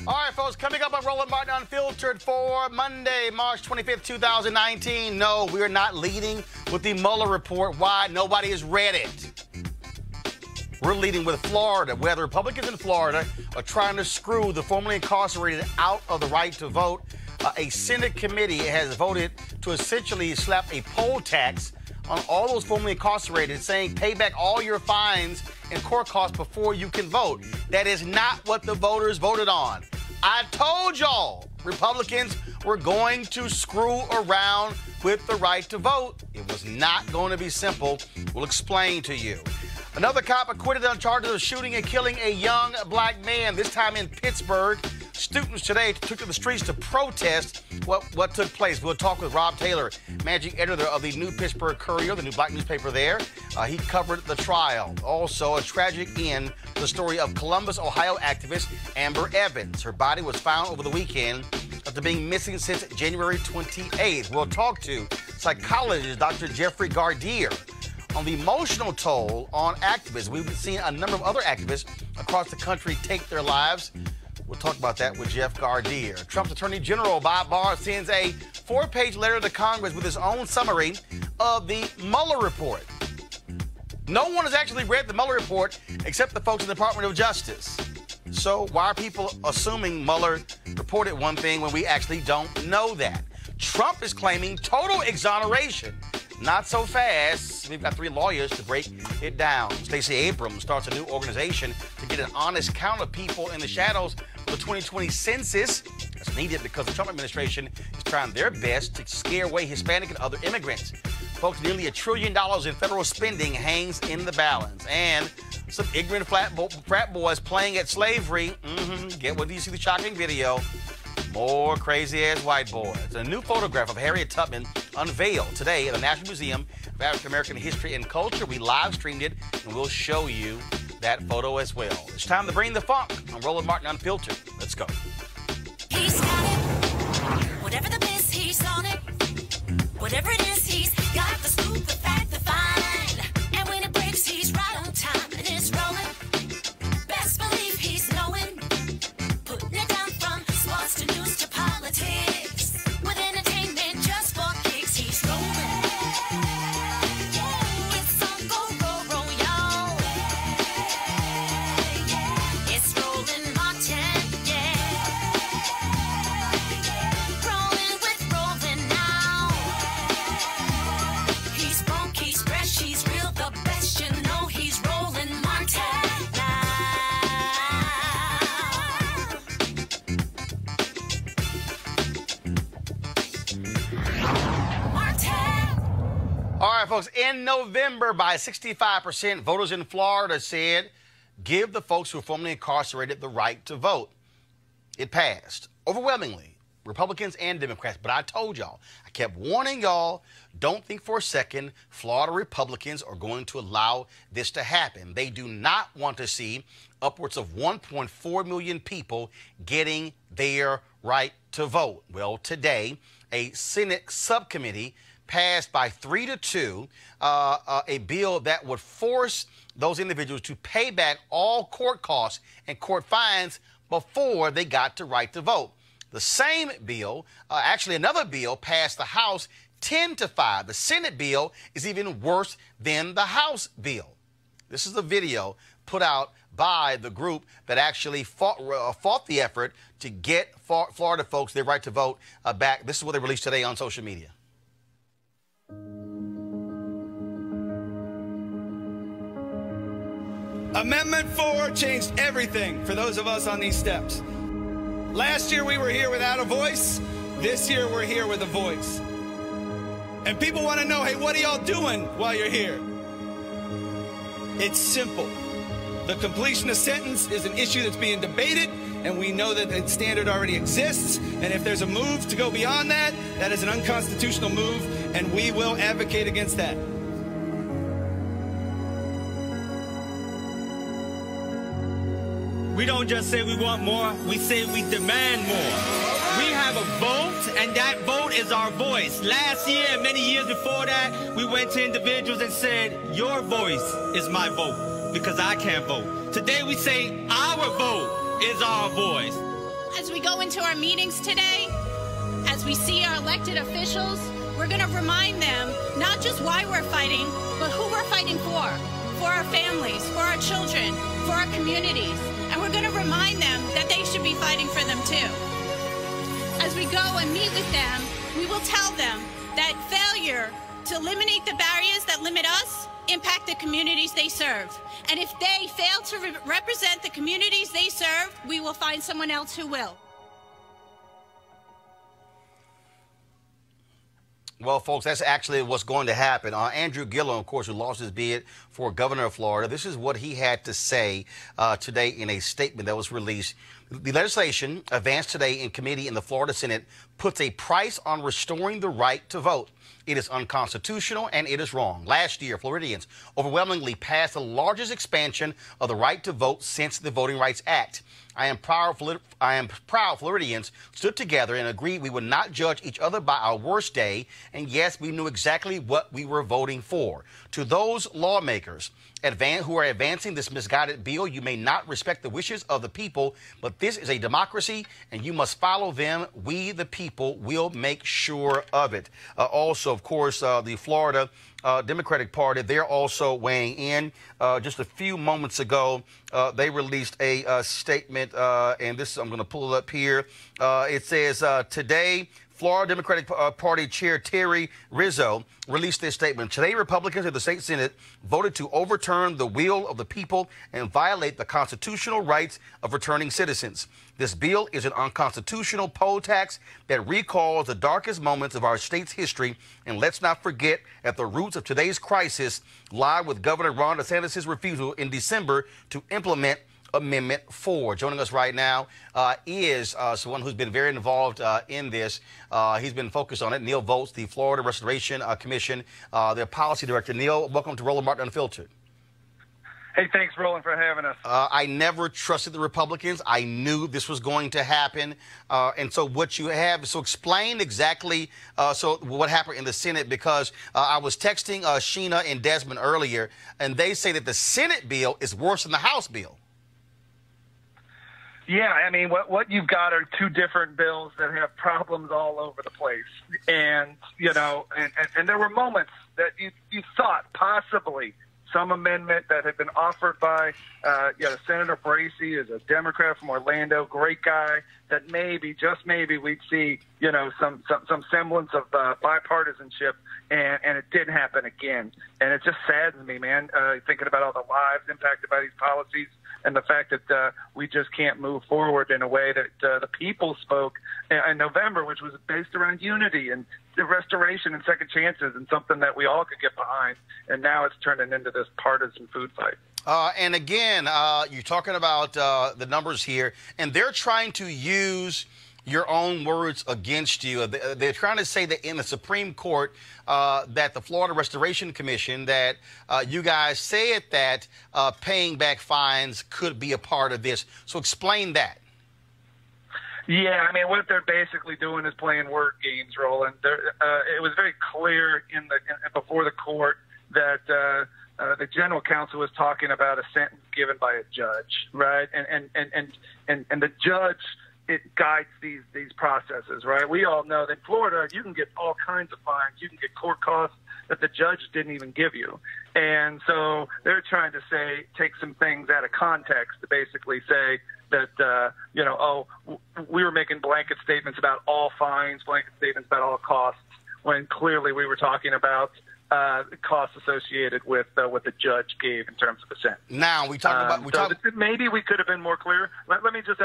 All right, folks, coming up on Roland Martin Unfiltered for Monday, March 25th, 2019. No, we're not leading with the Mueller report. Why? Nobody has read it. We're leading with Florida, where the Republicans in Florida are trying to screw the formerly incarcerated out of the right to vote. A Senate committee has voted to essentially slap a poll tax on all those formerly incarcerated, saying pay back all your fines and court costs before you can vote. That is not what the voters voted on. I told y'all Republicans were going to screw around with the right to vote. It was not going to be simple. We'll explain to you. Another cop acquitted on charges of shooting and killing a young black man, this time in Pittsburgh. Students today took to the streets to protest what took place. We'll talk with Rob Taylor, managing editor of the New Pittsburgh Courier, the new black newspaper there. He covered the trial. Also, a tragic end to the story of Columbus, Ohio activist Amber Evans. Her body was found over the weekend after being missing since January 28th. We'll talk to psychologist Dr. Jeffrey Gardier on the emotional toll on activists. We've seen a number of other activists across the country take their lives. We'll talk about that with Jeff Gardier. Trump's Attorney General Bob Barr sends a 4-page letter to Congress with his own summary of the Mueller report. No one has actually read the Mueller report except the folks in the Department of Justice. So why are people assuming Mueller reported one thing when we actually don't know that? Trump is claiming total exoneration. Not so fast. We've got 3 lawyers to break it down. Stacey Abrams starts a new organization to get an honest count of people in the shadows for the 2020 census. That's needed because the Trump administration is trying their best to scare away Hispanic and other immigrants. Folks, nearly $1 trillion in federal spending hangs in the balance. And some ignorant frat boys playing at slavery. Get when you see the shocking video. More crazy-ass white boys. A new photograph of Harriet Tubman unveiled today at the National Museum of African American History and Culture. We live streamed it, and we'll show you that photo as well. It's time to bring the funk on Roland Martin Unfiltered. Let's go. He's got it. Whatever the biz, he's on it. Whatever it is, he's got the scoop, the fact, the fine. And when it breaks, he's right on time, and it's rolling. Best believe he's knowing. Putting it down from sports to news to politics. With entertainment just for kicks, he's rolling. It's on go, y'all. It's Roland Martin, yeah. Rolling with Roland now. He's funk, he's fresh, he's real, the best, you know he's Roland Martin now. All right, folks, in November, by 65%, voters in Florida said, give the folks who are formerly incarcerated the right to vote. It passed overwhelmingly, Republicans and Democrats. But I told y'all, I kept warning y'all, don't think for a second Florida Republicans are going to allow this to happen. They do not want to see upwards of 1.4 million people getting their right to vote. Well, today, a Senate subcommittee passed by 3-2 a bill that would force those individuals to pay back all court costs and court fines before they got to right to vote. The same bill, actually another bill, passed the House 10-5. The Senate bill is even worse than the House bill. This is a video put out by the group that actually fought the effort to get Florida folks their right to vote back. This is what they released today on social media. Amendment 4 changed everything for those of us on these steps. Last year we were here without a voice. This year we're here with a voice. And people want to know, hey, what are y'all doing while you're here? It's simple. The completion of sentence is an issue that's being debated, and we know that the standard already exists. And if there's a move to go beyond that, that is an unconstitutional move, and we will advocate against that. We don't just say we want more, we say we demand more. We have a vote, and that vote is our voice. Last year and many years before that, we went to individuals and said, your voice is my vote, because I can't vote. Today we say our vote is our voice. As we go into our meetings today, as we see our elected officials, we're going to remind them not just why we're fighting, but who we're fighting for our families, for our children, for our communities. And we're going to remind them that they should be fighting for them too. As we go and meet with them, we will tell them that failure to eliminate the barriers that limit us impact the communities they serve. And if they fail to represent the communities they serve, we will find someone else who will. Well, folks, that's actually what's going to happen. Andrew Gillum, of course, who lost his bid for governor of Florida, this is what he had to say today in a statement that was released. The legislation advanced today in committee in the Florida Senate puts a price on restoring the right to vote. It is unconstitutional and it is wrong. Last year, Floridians overwhelmingly passed the largest expansion of the right to vote since the Voting Rights Act. I am proud Floridians stood together and agreed we would not judge each other by our worst day. And yes, we knew exactly what we were voting for. To those lawmakers who are advancing this misguided bill, you may not respect the wishes of the people, but this is a democracy and you must follow them. We, the people, will make sure of it. Also, of course, the Florida Democratic Party, they're also weighing in. Just a few moments ago, they released a statement, and this I'm going to pull it up here. It says, today, Florida Democratic Party Chair Terry Rizzo released this statement. Today, Republicans in the state Senate voted to overturn the will of the people and violate the constitutional rights of returning citizens. This bill is an unconstitutional poll tax that recalls the darkest moments of our state's history. And let's not forget that the roots of today's crisis lie with Governor Ron DeSantis' refusal in December to implement Amendment 4. Joining us right now is someone who's been very involved in this. He's been focused on it. Neil Volz, the Florida Restoration Commission, their policy director. Neil, welcome to Roland Martin Unfiltered. Hey, thanks, Roland, for having us. I never trusted the Republicans. I knew this was going to happen. And so what you have, so explain exactly what happened in the Senate, because I was texting Sheena and Desmond earlier, and they say that the Senate bill is worse than the House bill. Yeah, I mean, what you've got are two different bills that have problems all over the place. And, you know, and there were moments that you thought possibly some amendment that had been offered by Senator Bracey, is a Democrat from Orlando, great guy, that maybe, just maybe, we'd see, you know, some semblance of bipartisanship, and it didn't happen again. And it just saddens me, man, thinking about all the lives impacted by these policies and the fact that we just can't move forward in a way that the people spoke in November, which was based around unity and the restoration and second chances, and something that we all could get behind. And now it's turning into this partisan food fight. And again, you're talking about the numbers here, and they're trying to use your own words against you. They're trying to say that in the Supreme Court that the Florida Restoration Commission, that you guys said that paying back fines could be a part of this. So explain that. Yeah, I mean, what they're basically doing is playing word games, Roland. It was very clear before the court that the general counsel was talking about a sentence given by a judge, right? And the judge, it guides these processes, right? We all know that in Florida, you can get all kinds of fines. You can get court costs that the judge didn't even give you. And so they're trying to take some things out of context to basically say that, we were making blanket statements about all fines, blanket statements about all costs, when clearly we were talking about costs associated with what the judge gave in terms of a sentence. Now, maybe we could have been more clear. Let me just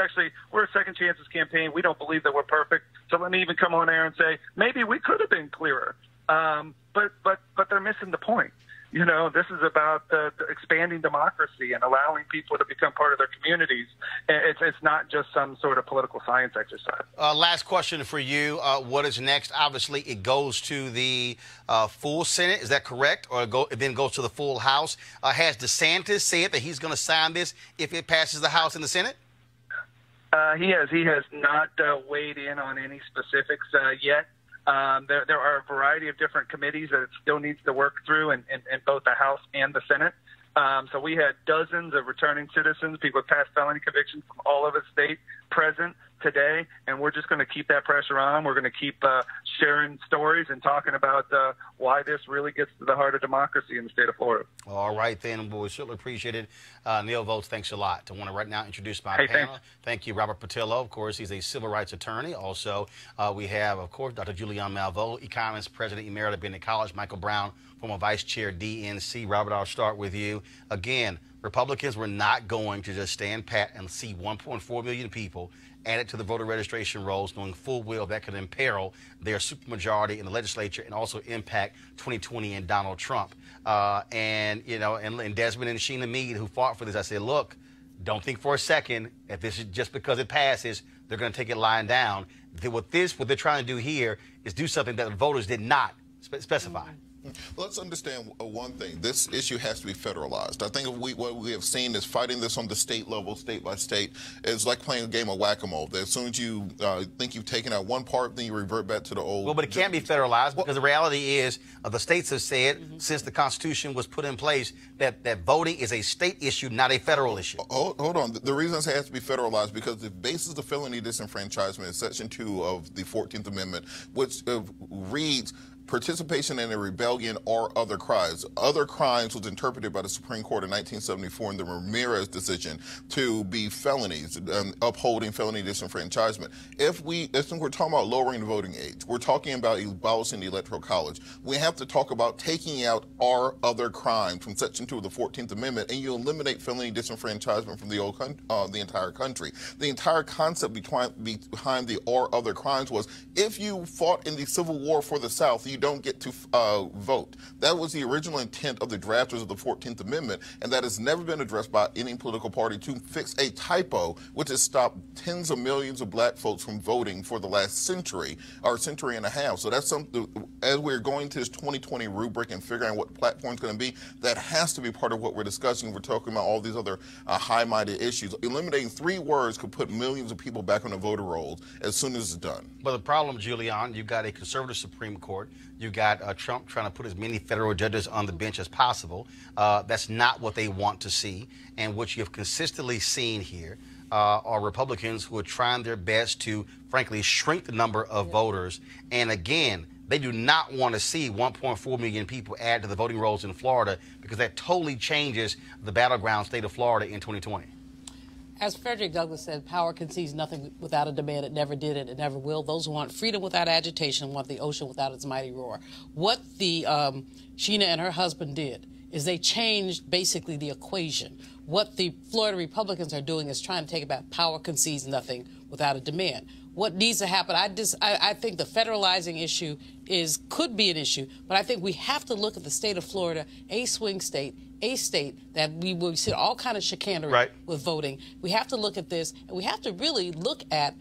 we're a Second Chances campaign. We don't believe that we're perfect. So let me even come on air and say, maybe we could have been clearer. But they're missing the point. You know, this is about the expanding democracy and allowing people to become part of their communities. It's not just some sort of political science exercise. Last question for you. What is next? Obviously, it goes to the full Senate. Is that correct? Or it then goes to the full House? Has DeSantis said that he's going to sign this if it passes the House and the Senate? He has. He has not weighed in on any specifics yet. There are a variety of different committees that it still needs to work through in both the House and the Senate. So we had dozens of returning citizens, people with past felony convictions from all over the state, present today, and we're just going to keep that pressure on. We're going to keep sharing stories and talking about why this really gets to the heart of democracy in the state of Florida. All right, then. Well, we certainly appreciate it. Neil Volz, thanks a lot. I want to right now introduce my panel. Thanks. Thank you, Robert Patillo. Of course, he's a civil rights attorney. Also, we have, of course, Dr. Julian Malveaux, economist, president emerita at Bennett College. Michael Brown, former vice chair, DNC. Robert, I'll start with you. Again, Republicans were not going to just stand pat and see 1.4 million people added to the voter registration rolls, knowing full well that could imperil their supermajority in the legislature and also impact 2020 and Donald Trump. And Desmond and Sheena Mead, who fought for this, I said, look, don't think for a second that this is just because it passes, they're going to take it lying down. What they're trying to do here is do something that the voters did not specify. Let's understand one thing. This issue has to be federalized. I think what we have seen is fighting this on the state level, state by state, is like playing a game of whack-a-mole. As soon as you think you've taken out one part, then you revert back to the old. Well, but it can't be federalized because the reality is the states have said since the Constitution was put in place that voting is a state issue, not a federal issue. Hold on. The reason it has to be federalized because the basis of felony disenfranchisement is Section 2 of the 14th Amendment, which reads, participation in a rebellion or other crimes. Other crimes was interpreted by the Supreme Court in 1974 in the Ramirez decision to be felonies, upholding felony disenfranchisement. If we're talking about lowering the voting age, we're talking about abolishing the Electoral College, we have to talk about taking out our other crimes from Section 2 of the 14th Amendment, and you eliminate felony disenfranchisement from the entire country. The entire concept behind the or other crimes was if you fought in the Civil War for the South, you don't get to vote. That was the original intent of the drafters of the 14th Amendment, and that has never been addressed by any political party to fix a typo which has stopped tens of millions of black folks from voting for the last century or century and a half. So that's something, as we're going to this 2020 rubric and figuring out what the platform is going to be, that has to be part of what we're discussing. We're talking about all these other high-minded issues. Eliminating 3 words could put millions of people back on the voter rolls as soon as it's done. But the problem, Julian, you've got a conservative Supreme Court. You got Trump trying to put as many federal judges on the bench as possible. That's not what they want to see. And what you have consistently seen here are Republicans who are trying their best to, frankly, shrink the number of voters. And again, they do not want to see 1.4 million people add to the voting rolls in Florida because that totally changes the battleground state of Florida in 2020. As Frederick Douglass said, power concedes nothing without a demand. It never did it. It never will. Those who want freedom without agitation want the ocean without its mighty roar. What the Sheena and her husband did is they changed basically the equation. What the Florida Republicans are doing is trying to take about power concedes nothing without a demand. What needs to happen, I think the federalizing issue could be an issue, but I think we have to look at the state of Florida, a swing state, a state that we will see all kind of chicanery with voting. We have to look at this, and we have to really look at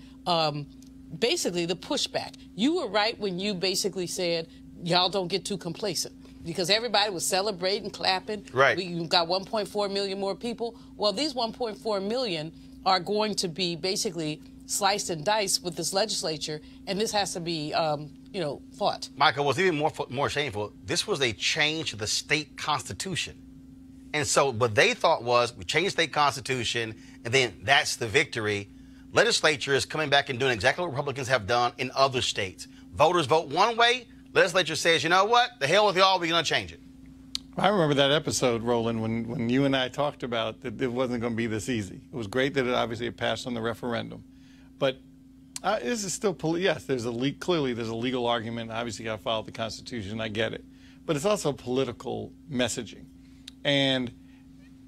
basically the pushback. You were right when you basically said y'all don't get too complacent because everybody was celebrating, clapping. Right. You've got 1.4 million more people. Well, these 1.4 million are going to be basically sliced and diced with this legislature, and this has to be, fought. Michael, what's even more shameful, this was a change to the state constitution. And so what they thought was we changed the state constitution, and then that's the victory. Legislature is coming back and doing exactly what Republicans have done in other states. Voters vote one way. Legislature says, you know what? The hell with y'all, we're going to change it. I remember that episode, Roland, when you and I talked about that it wasn't going to be this easy. It was great that it obviously passed on the referendum. But this is still, yes, clearly there's a legal argument. Obviously, you got to follow the Constitution. I get it. But it's also political messaging. And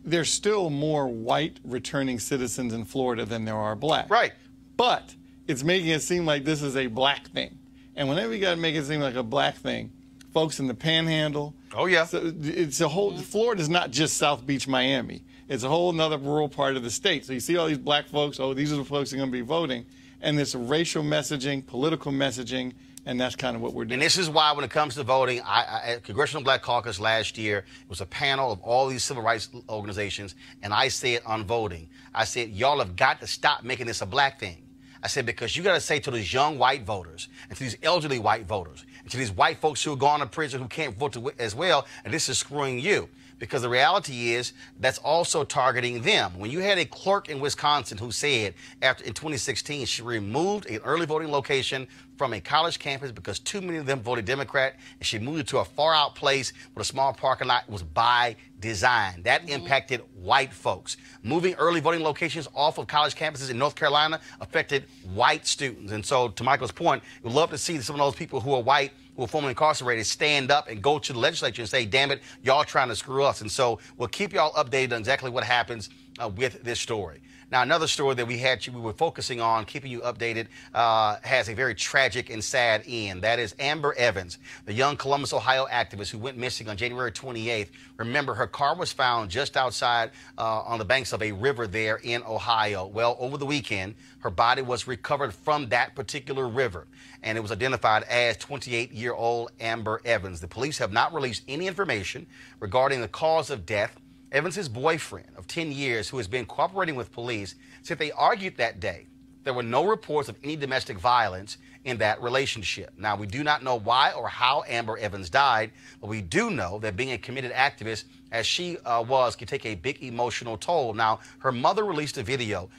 there's still more white returning citizens in Florida than there are black. Right. But it's making it seem like this is a black thing. And whenever you got to make it seem like a black thing, folks in the Panhandle. Oh, yeah. So it's a whole, Florida's not just South Beach, Miami. It's a whole another rural part of the state. So you see all these black folks, oh, these are the folks that are going to be voting. And there's racial messaging, political messaging, and that's kind of what we're doing. And this is why when it comes to voting, at Congressional Black Caucus last year, it was a panel of all these civil rights organizations, and I said on voting, I said, y'all have got to stop making this a black thing. I said, because you got to say to these young white voters and to these elderly white voters and to these white folks who are gone to prison who can't vote as well, and this is screwing you. Because the reality is that's also targeting them. When you had a clerk in Wisconsin who said in 2016 she removed an early voting location from a college campus because too many of them voted Democrat, and she moved it to a far out place with a small parking lot, was by design. That impacted white folks. Moving early voting locations off of college campuses in North Carolina affected white students. And so, to Michael's point, we'd love to see some of those people who are white, who are formerly incarcerated, stand up and go to the legislature and say, damn it, y'all trying to screw us. And so we'll keep y'all updated on exactly what happens with this story. Now, another story that we were focusing on, keeping you updated, has a very tragic and sad end. That is Amber Evans, the young Columbus, Ohio activist who went missing on January 28th. Remember, her car was found just outside on the banks of a river there in Ohio. Well, over the weekend, her body was recovered from that particular river, and it was identified as 28-year-old Amber Evans. The police have not released any information regarding the cause of death. Evans' boyfriend of 10 years, who has been cooperating with police, said they argued that day. There were no reports of any domestic violence in that relationship. Now, we do not know why or how Amber Evans died, but we do know that being a committed activist, as she was, can take a big emotional toll. Now, her mother released a video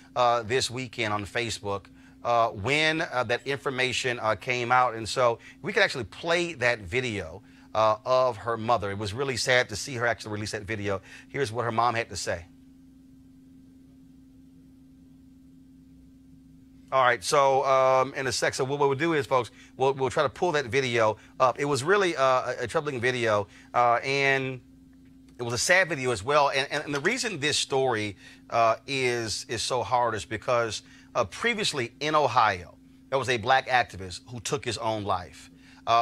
this weekend on Facebook when that information came out. And so we could actually play that video of her mother. It was really sad to see her actually release that video. Here's what her mom had to say. All right, so in a sec, so what we'll do is, folks, we'll try to pull that video up. It was really a troubling video, and it was a sad video as well. And the reason this story is so hard is because previously in Ohio, there was a black activist who took his own life.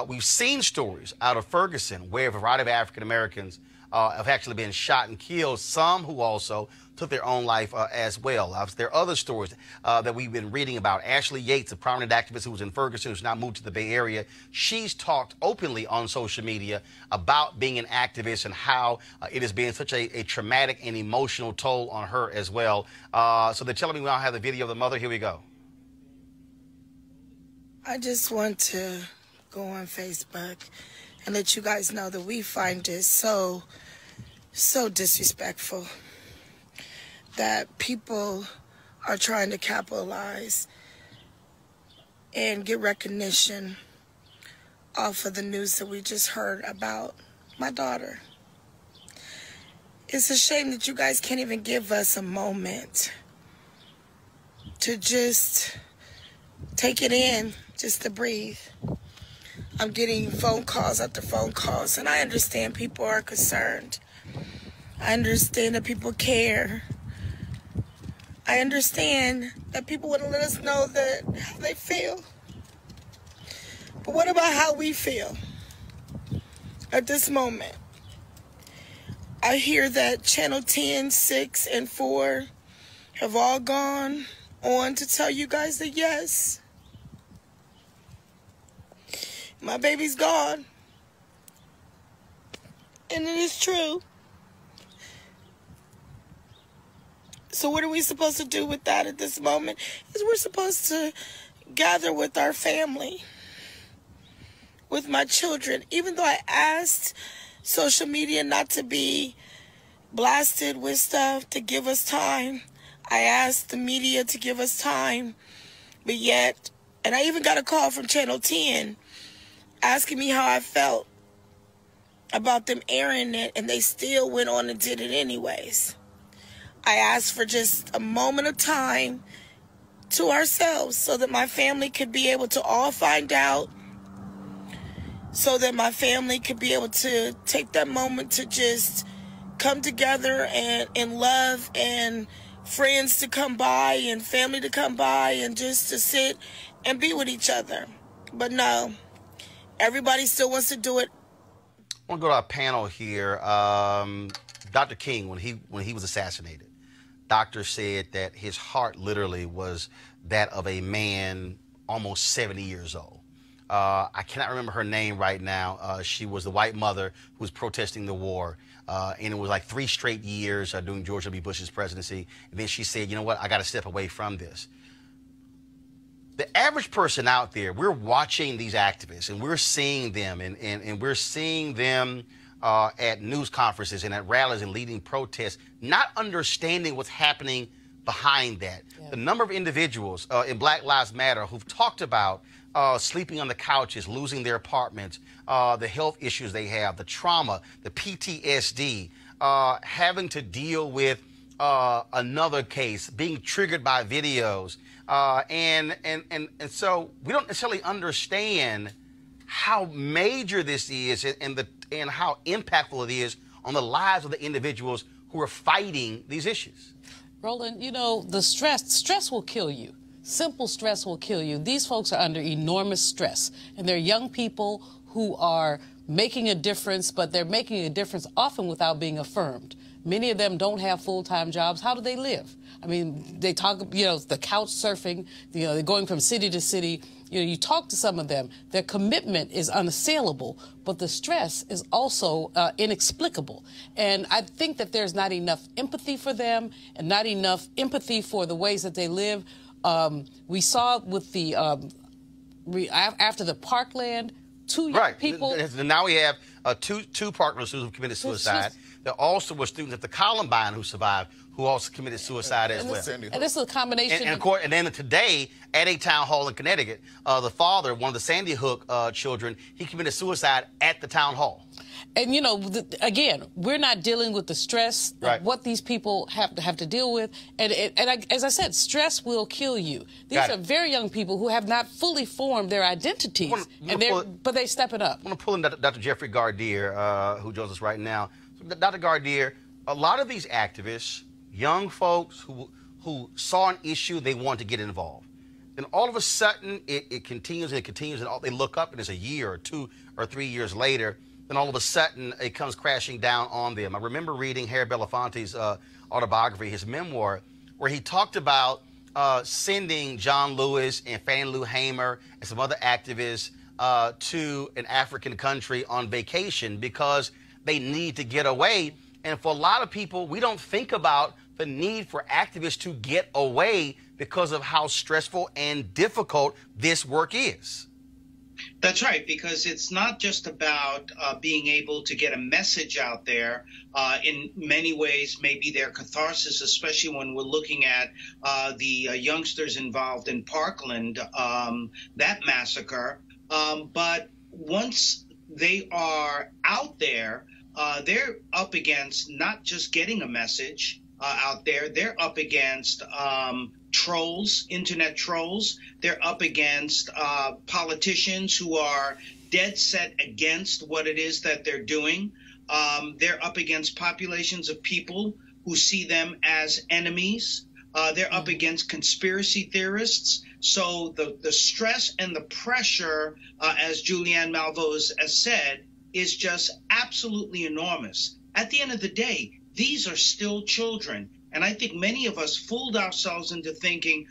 We've seen stories out of Ferguson where a variety of African Americans have actually been shot and killed, some who also took their own life as well. There are other stories that we've been reading about. Ashley Yates, a prominent activist who was in Ferguson, who's now moved to the Bay Area. She's talked openly on social media about being an activist and how it has been such a traumatic and emotional toll on her as well. So they're telling me we don't have the video of the mother. Here we go. I just want to go on Facebook and let you guys know that we find it so disrespectful that people are trying to capitalize and get recognition off of the news that we just heard about my daughter. It's a shame that you guys can't even give us a moment to just take it in, just to breathe. I'm getting phone calls after phone calls, and I understand people are concerned. I understand that people care. I understand that people want to let us know that how they feel. But what about how we feel at this moment? I hear that Channel 10, 6, and 4 have all gone on to tell you guys that yes, my baby's gone. And it is true. So what are we supposed to do with that at this moment? Is we're supposed to gather with our family, with my children. Even though I asked social media not to be blasted with stuff, to give us time. I asked the media to give us time. But yet, and I even got a call from Channel 10 asking me how I felt about them airing it, and they still went on and did it anyways. I asked for just a moment of time to ourselves so that my family could be able to all find out, so that my family could be able to take that moment to just come together and love, and friends to come by and family to come by and just to sit and be with each other. But no, everybody still wants to do it. I want to go to our panel here. Dr. King, when he was assassinated, doctor said that his heart literally was that of a man almost 70 years old. I cannot remember her name right now. She was the white mother who was protesting the war. And it was like 3 straight years during George W. Bush's presidency. And then she said, you know what, I got to step away from this. the average person out there, we're watching these activists and we're seeing them and we're seeing them at news conferences and at rallies and leading protests, not understanding what's happening behind that. Yeah. The number of individuals in Black Lives Matter who've talked about sleeping on the couches, losing their apartments, the health issues they have, the trauma, the PTSD, having to deal with another case, being triggered by videos. And so we don't necessarily understand how major this is and how impactful it is on the lives of the individuals who are fighting these issues. Roland, you know, the stress will kill you. Simple stress will kill you. These folks are under enormous stress, and they're young people who are making a difference, but they're making a difference often without being affirmed. Many of them don't have full-time jobs. How do they live? I mean, they talk, you know, the couch surfing, you know, they're going from city to city. You know, you talk to some of them, their commitment is unassailable, but the stress is also inexplicable. And I think that there's not enough empathy for them and not enough empathy for the ways that they live. We saw with the, after the Parkland, two young people. Now we have two partners who committed suicide. There also were students at the Columbine who survived, who also committed suicide as well. And this is a combination. And then today, at a town hall in Connecticut, the father, one of the Sandy Hook children, he committed suicide at the town hall. And, you know, again, we're not dealing with the stress of what these people have to deal with. And as I said, stress will kill you. These are very young people who have not fully formed their identities, but they're stepping up. I want to pull in Dr. Jeffrey Gardier, who joins us right now. So, Dr. Gardier, a lot of these activists, young folks who saw an issue, they want to get involved. And all of a sudden, it continues and it continues, and they look up and it's a year or 2 or 3 years later, then all of a sudden it comes crashing down on them. I remember reading Harry Belafonte's autobiography, his memoir, where he talked about sending John Lewis and Fannie Lou Hamer and some other activists to an African country on vacation because they need to get away. And for a lot of people, we don't think about the need for activists to get away because of how stressful and difficult this work is. That's right, because it's not just about being able to get a message out there. In many ways, maybe their catharsis, especially when we're looking at the youngsters involved in Parkland, that massacre. But once they are out there, they're up against not just getting a message out there, they're up against trolls, internet trolls. They're up against politicians who are dead set against what it is that they're doing. They're up against populations of people who see them as enemies. They're up against conspiracy theorists. So the stress and the pressure, as Julianne Malveaux has said, is just absolutely enormous. At the end of the day, these are still children. And I think many of us fooled ourselves into thinking,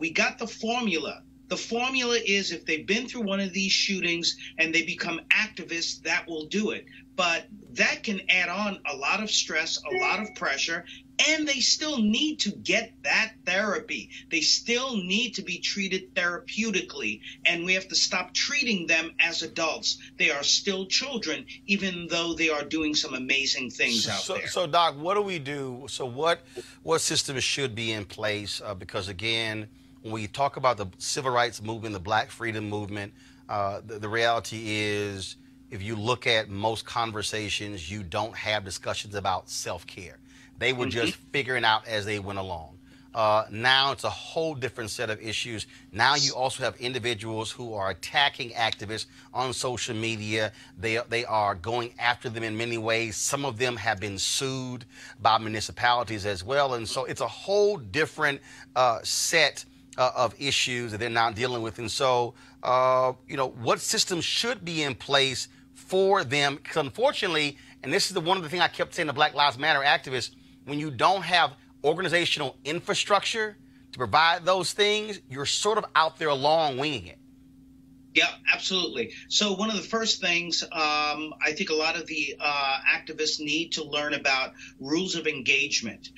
we got the formula. The formula is if they've been through one of these shootings and they become activists, that will do it. But that can add on a lot of stress, a lot of pressure, and they still need to get that therapy. They still need to be treated therapeutically, and we have to stop treating them as adults. They are still children, even though they are doing some amazing things out there. So, Doc, what do we do? So what systems should be in place? Because, again, when we talk about the civil rights movement, the Black freedom movement, the reality is if you look at most conversations, you don't have discussions about self-care. They were just figuring out as they went along. Now it's a whole different set of issues. Now you also have individuals who are attacking activists on social media. They are going after them in many ways. Some of them have been sued by municipalities as well. And so it's a whole different set of issues that they're now dealing with. And so, you know, what systems should be in place for them? Because unfortunately, and this is one of the things I kept saying to Black Lives Matter activists, when you don't have organizational infrastructure to provide those things, you're sort of out there long winging it. Yeah, absolutely. So one of the first things I think a lot of the activists need to learn about rules of engagement.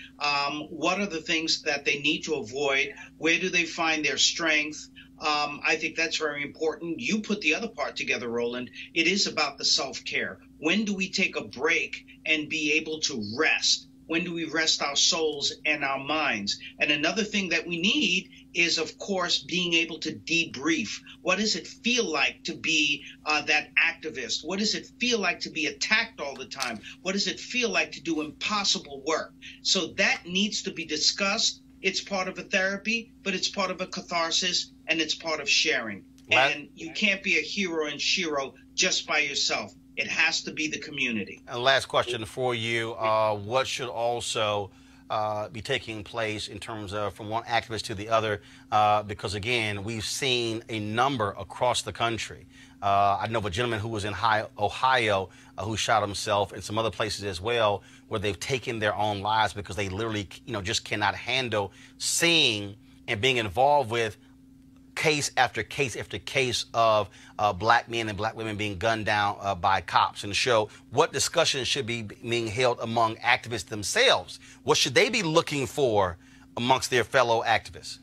What are the things that they need to avoid? Where do they find their strength? I think that's very important. You put the other part together, Roland. It is about the self-care. When do we take a break and be able to rest? When do we rest our souls and our minds? And another thing that we need is, of course, being able to debrief. What does it feel like to be that activist? What does it feel like to be attacked all the time? What does it feel like to do impossible work? So that needs to be discussed. It's part of a therapy, but it's part of a catharsis, and it's part of sharing. And you can't be a hero and shero just by yourself. It has to be the community. And last question for you. What should also be taking place in terms of from one activist to the other? Because, again, we've seen a number across the country. I know of a gentleman who was in Ohio who shot himself, and some other places as well, where they've taken their own lives because they literally, just cannot handle seeing and being involved with case after case after case of black men and black women being gunned down by cops, and to show what discussions should be being held among activists themselves. What should they be looking for amongst their fellow activists?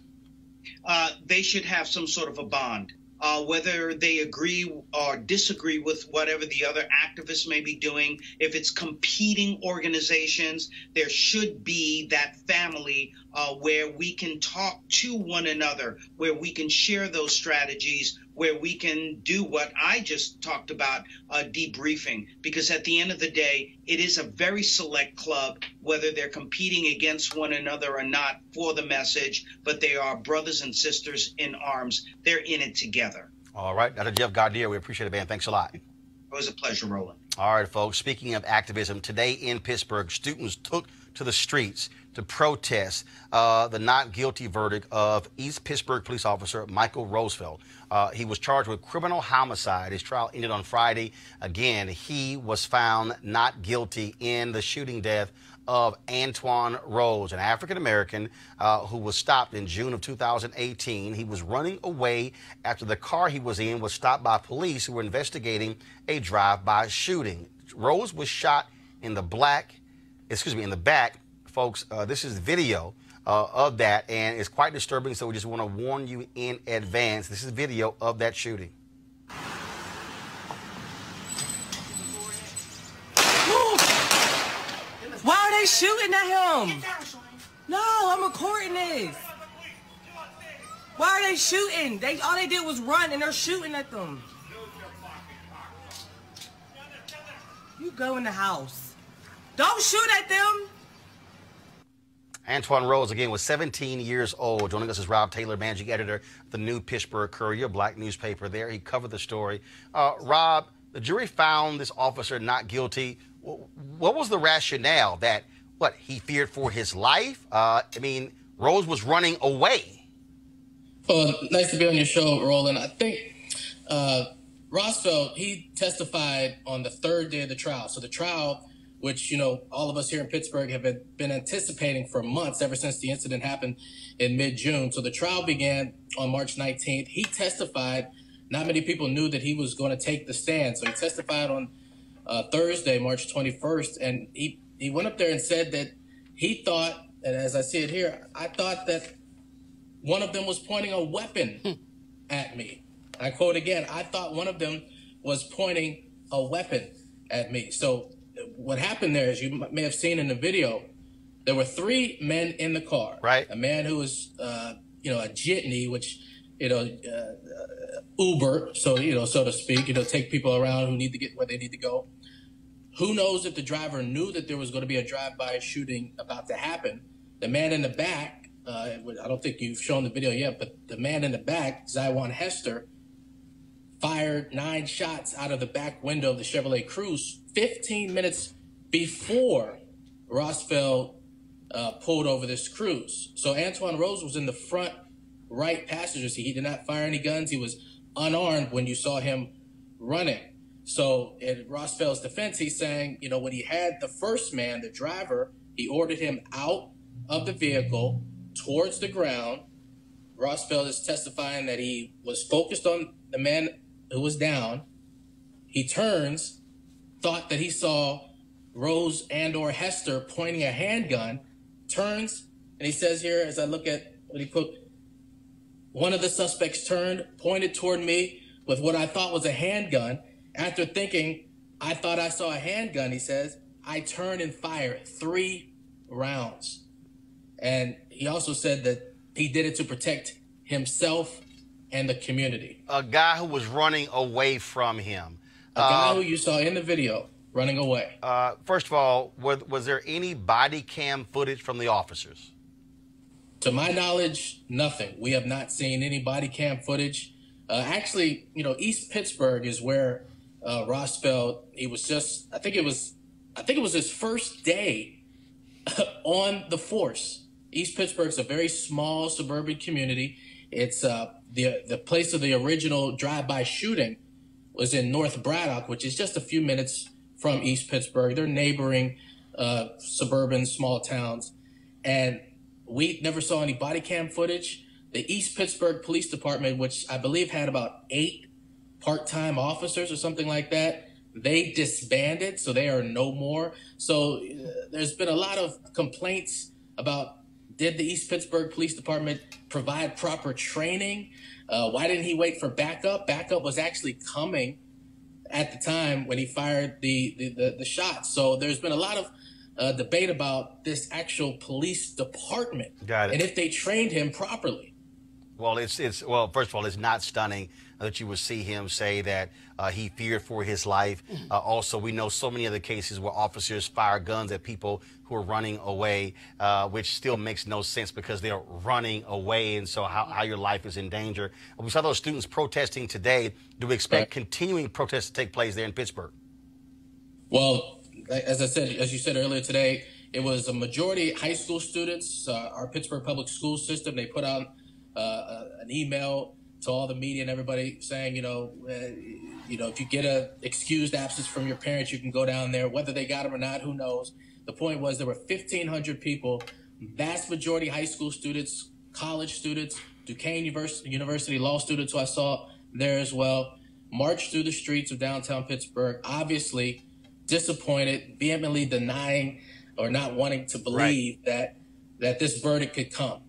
They should have some sort of a bond. Whether they agree or disagree with whatever the other activists may be doing, if it's competing organizations, there should be that family where we can talk to one another, where we can share those strategies, where we can do what I just talked about, debriefing. Because at the end of the day, it is a very select club, whether they're competing against one another or not for the message, but they are brothers and sisters in arms. They're in it together. All right. Dr. Jeff Gaudier, we appreciate it, man. Thanks a lot. It was a pleasure, Roland. All right, folks. Speaking of activism, today in Pittsburgh, students took to the streets to protest the not guilty verdict of East Pittsburgh police officer Michael Roosevelt. He was charged with criminal homicide. His trial ended on Friday. Again, he was found not guilty in the shooting death of Antoine Rose, an African-American who was stopped in June of 2018. He was running away after the car he was in was stopped by police who were investigating a drive-by shooting. Rose was shot in the back. Folks, this is video of that, and it's quite disturbing, so we just want to warn you in advance. This is video of that shooting. Why are they shooting at him? No, I'm recording this. Why are they shooting? All they did was run, and they're shooting at them. You go in the house. Don't shoot at them. Antoine Rose, again, was 17 years old. Joining us is Rob Taylor, managing editor of the New Pittsburgh Courier, black newspaper there. He covered the story. Rob, the jury found this officer not guilty. What was the rationale? That, he feared for his life? Rose was running away. Well, nice to be on your show, Roland. I think Roosevelt, he testified on the third day of the trial. So the trial, which, all of us here in Pittsburgh have been anticipating for months, ever since the incident happened in mid-June. So the trial began on March 19th. He testified. Not many people knew that he was going to take the stand. So he testified on Thursday, March 21st, and he went up there and said that he thought, and as I see it here, I thought that one of them was pointing a weapon at me. I quote again, I thought one of them was pointing a weapon at me. So what happened there, as you may have seen in the video, there were three men in the car. Right. A man who was, a jitney, which, Uber, so to speak, take people around who need to get where they need to go. Who knows if the driver knew that there was going to be a drive-by shooting about to happen? The man in the back, I don't think you've shown the video yet, but the man in the back, Zywan Hester, fired 9 shots out of the back window of the Chevrolet Cruze 15 minutes before Roosevelt pulled over this Cruze. So Antoine Rose was in the front right passenger seat. He did not fire any guns. He was unarmed when you saw him running. So in Roosevelt's defense, he's saying, when he had the first man, the driver, he ordered him out of the vehicle towards the ground. Roosevelt is testifying that he was focused on the man who was down. He turns, thought that he saw Rose and or Hester pointing a handgun, turns, and he says here, as I look at what he put, one of the suspects turned, pointed toward me with what I thought was a handgun. After thinking, I thought I saw a handgun, he says, I turned and fired 3 rounds. And he also said that he did it to protect himself and the community. A guy who was running away from him. A guy who you saw in the video running away. First of all, was there any body cam footage from the officers? To my knowledge, nothing. We have not seen any body cam footage. Actually, you know, East Pittsburgh is where Rossfeld, he was just, I think it was his first day on the force. East Pittsburgh's a very small suburban community. It's the place of the original drive-by shooting was in North Braddock, which is just a few minutes from East Pittsburgh. They're neighboring suburban small towns. And we never saw any body cam footage. The East Pittsburgh Police Department, which I believe had about 8 part-time officers or something like that, they disbanded, so they are no more. So there's been a lot of complaints about, did the East Pittsburgh Police Department provide proper training? Why didn't he wait for backup? Backup was actually coming at the time when he fired the shots. So there's been a lot of debate about this actual police department. Got it. And if they trained him properly. Well, well, first of all, it's not stunning that you would see him say that he feared for his life. Also, we know so many other cases where officers fire guns at people who are running away, which still makes no sense because they're running away, and so how your life is in danger. We saw those students protesting today. Do we expect continuing protests to take place there in Pittsburgh? Well, as you said earlier today, it was a majority high school students. Our Pittsburgh public school system, they put out an email to all the media and everybody saying, you know, if you get a excused absence from your parents, you can go down there. Whether they got them or not, who knows? The point was there were 1,500 people, vast majority high school students, college students, Duquesne University law students who I saw there as well, marched through the streets of downtown Pittsburgh, obviously disappointed, vehemently denying or not wanting to believe that this verdict could come.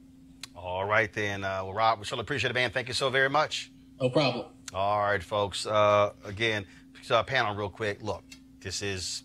All right, then. Well, Rob, we certainly appreciate it, man. Thank you so very much. No problem. All right, folks. Again, panel real quick. Look, this is,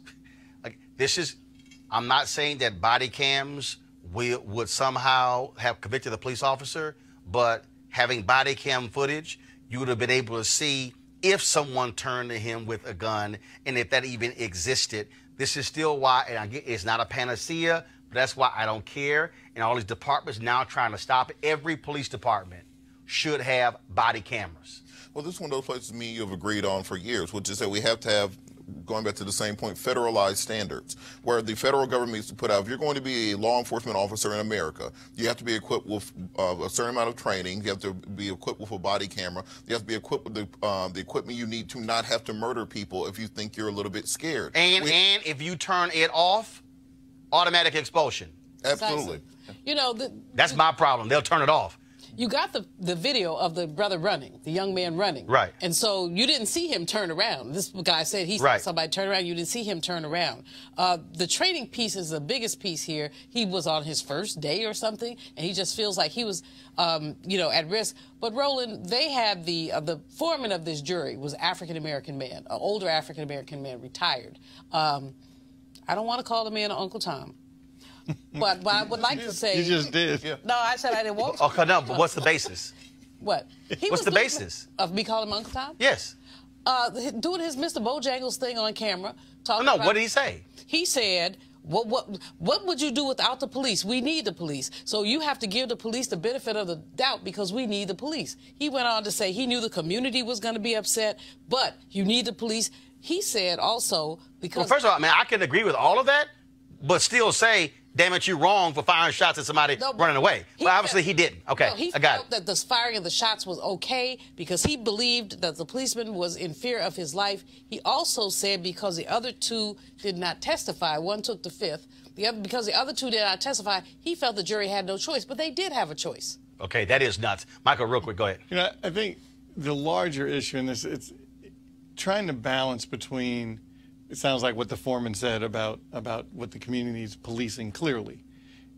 I'm not saying that body cams would somehow have convicted the police officer, but having body cam footage, you would have been able to see if someone turned to him with a gun and if that even existed. This is still why, and again, it's not a panacea, but that's why I don't care. And all these departments now trying to stop it. Every police department should have body cameras. Well, this is one of those places me and you have agreed on for years, which is that we have to have, going back to the same point, federalized standards, where the federal government needs to put out, if you're going to be a law enforcement officer in America, you have to be equipped with a certain amount of training, you have to be equipped with a body camera, you have to be equipped with the equipment you need to not have to murder people if you think you're a little bit scared. And if you turn it off, automatic expulsion. Absolutely. You know, that's my problem. They'll turn it off. You got the video of the brother running, the young man running. Right. And so you didn't see him turn around. This guy said he saw somebody turn around. You didn't see him turn around. The training piece is the biggest piece here. He was on his first day or something, and he just feels like he was, at risk. But, Roland, they had the foreman of this jury was an African-American man, an older African-American man, retired. I don't want to call the man Uncle Tom. But I would like to say... You just did. Yeah. No, I said I didn't want to. Okay, no, but what's the basis? What? What's the basis? Of me calling him Uncle Tom? Yes. Doing his Mr. Bojangles thing on camera. What did he say? He said, what would you do without the police? We need the police. So you have to give the police the benefit of the doubt because we need the police. He went on to say he knew the community was going to be upset, but you need the police. He said also because... Well, first of all, I can agree with all of that, but still say... Damn it, you're wrong for firing shots at somebody running away. But obviously he didn't. Okay, he I got felt that the firing of the shots was okay because he believed that the policeman was in fear of his life. He also said because the other two did not testify, one took the fifth, because the other two did not testify, he felt the jury had no choice, but they did have a choice. Okay, that is nuts. Michael, real quick, go ahead. You know, I think the larger issue in this, it's trying to balance between... It sounds like what the foreman said about what the community is policing clearly,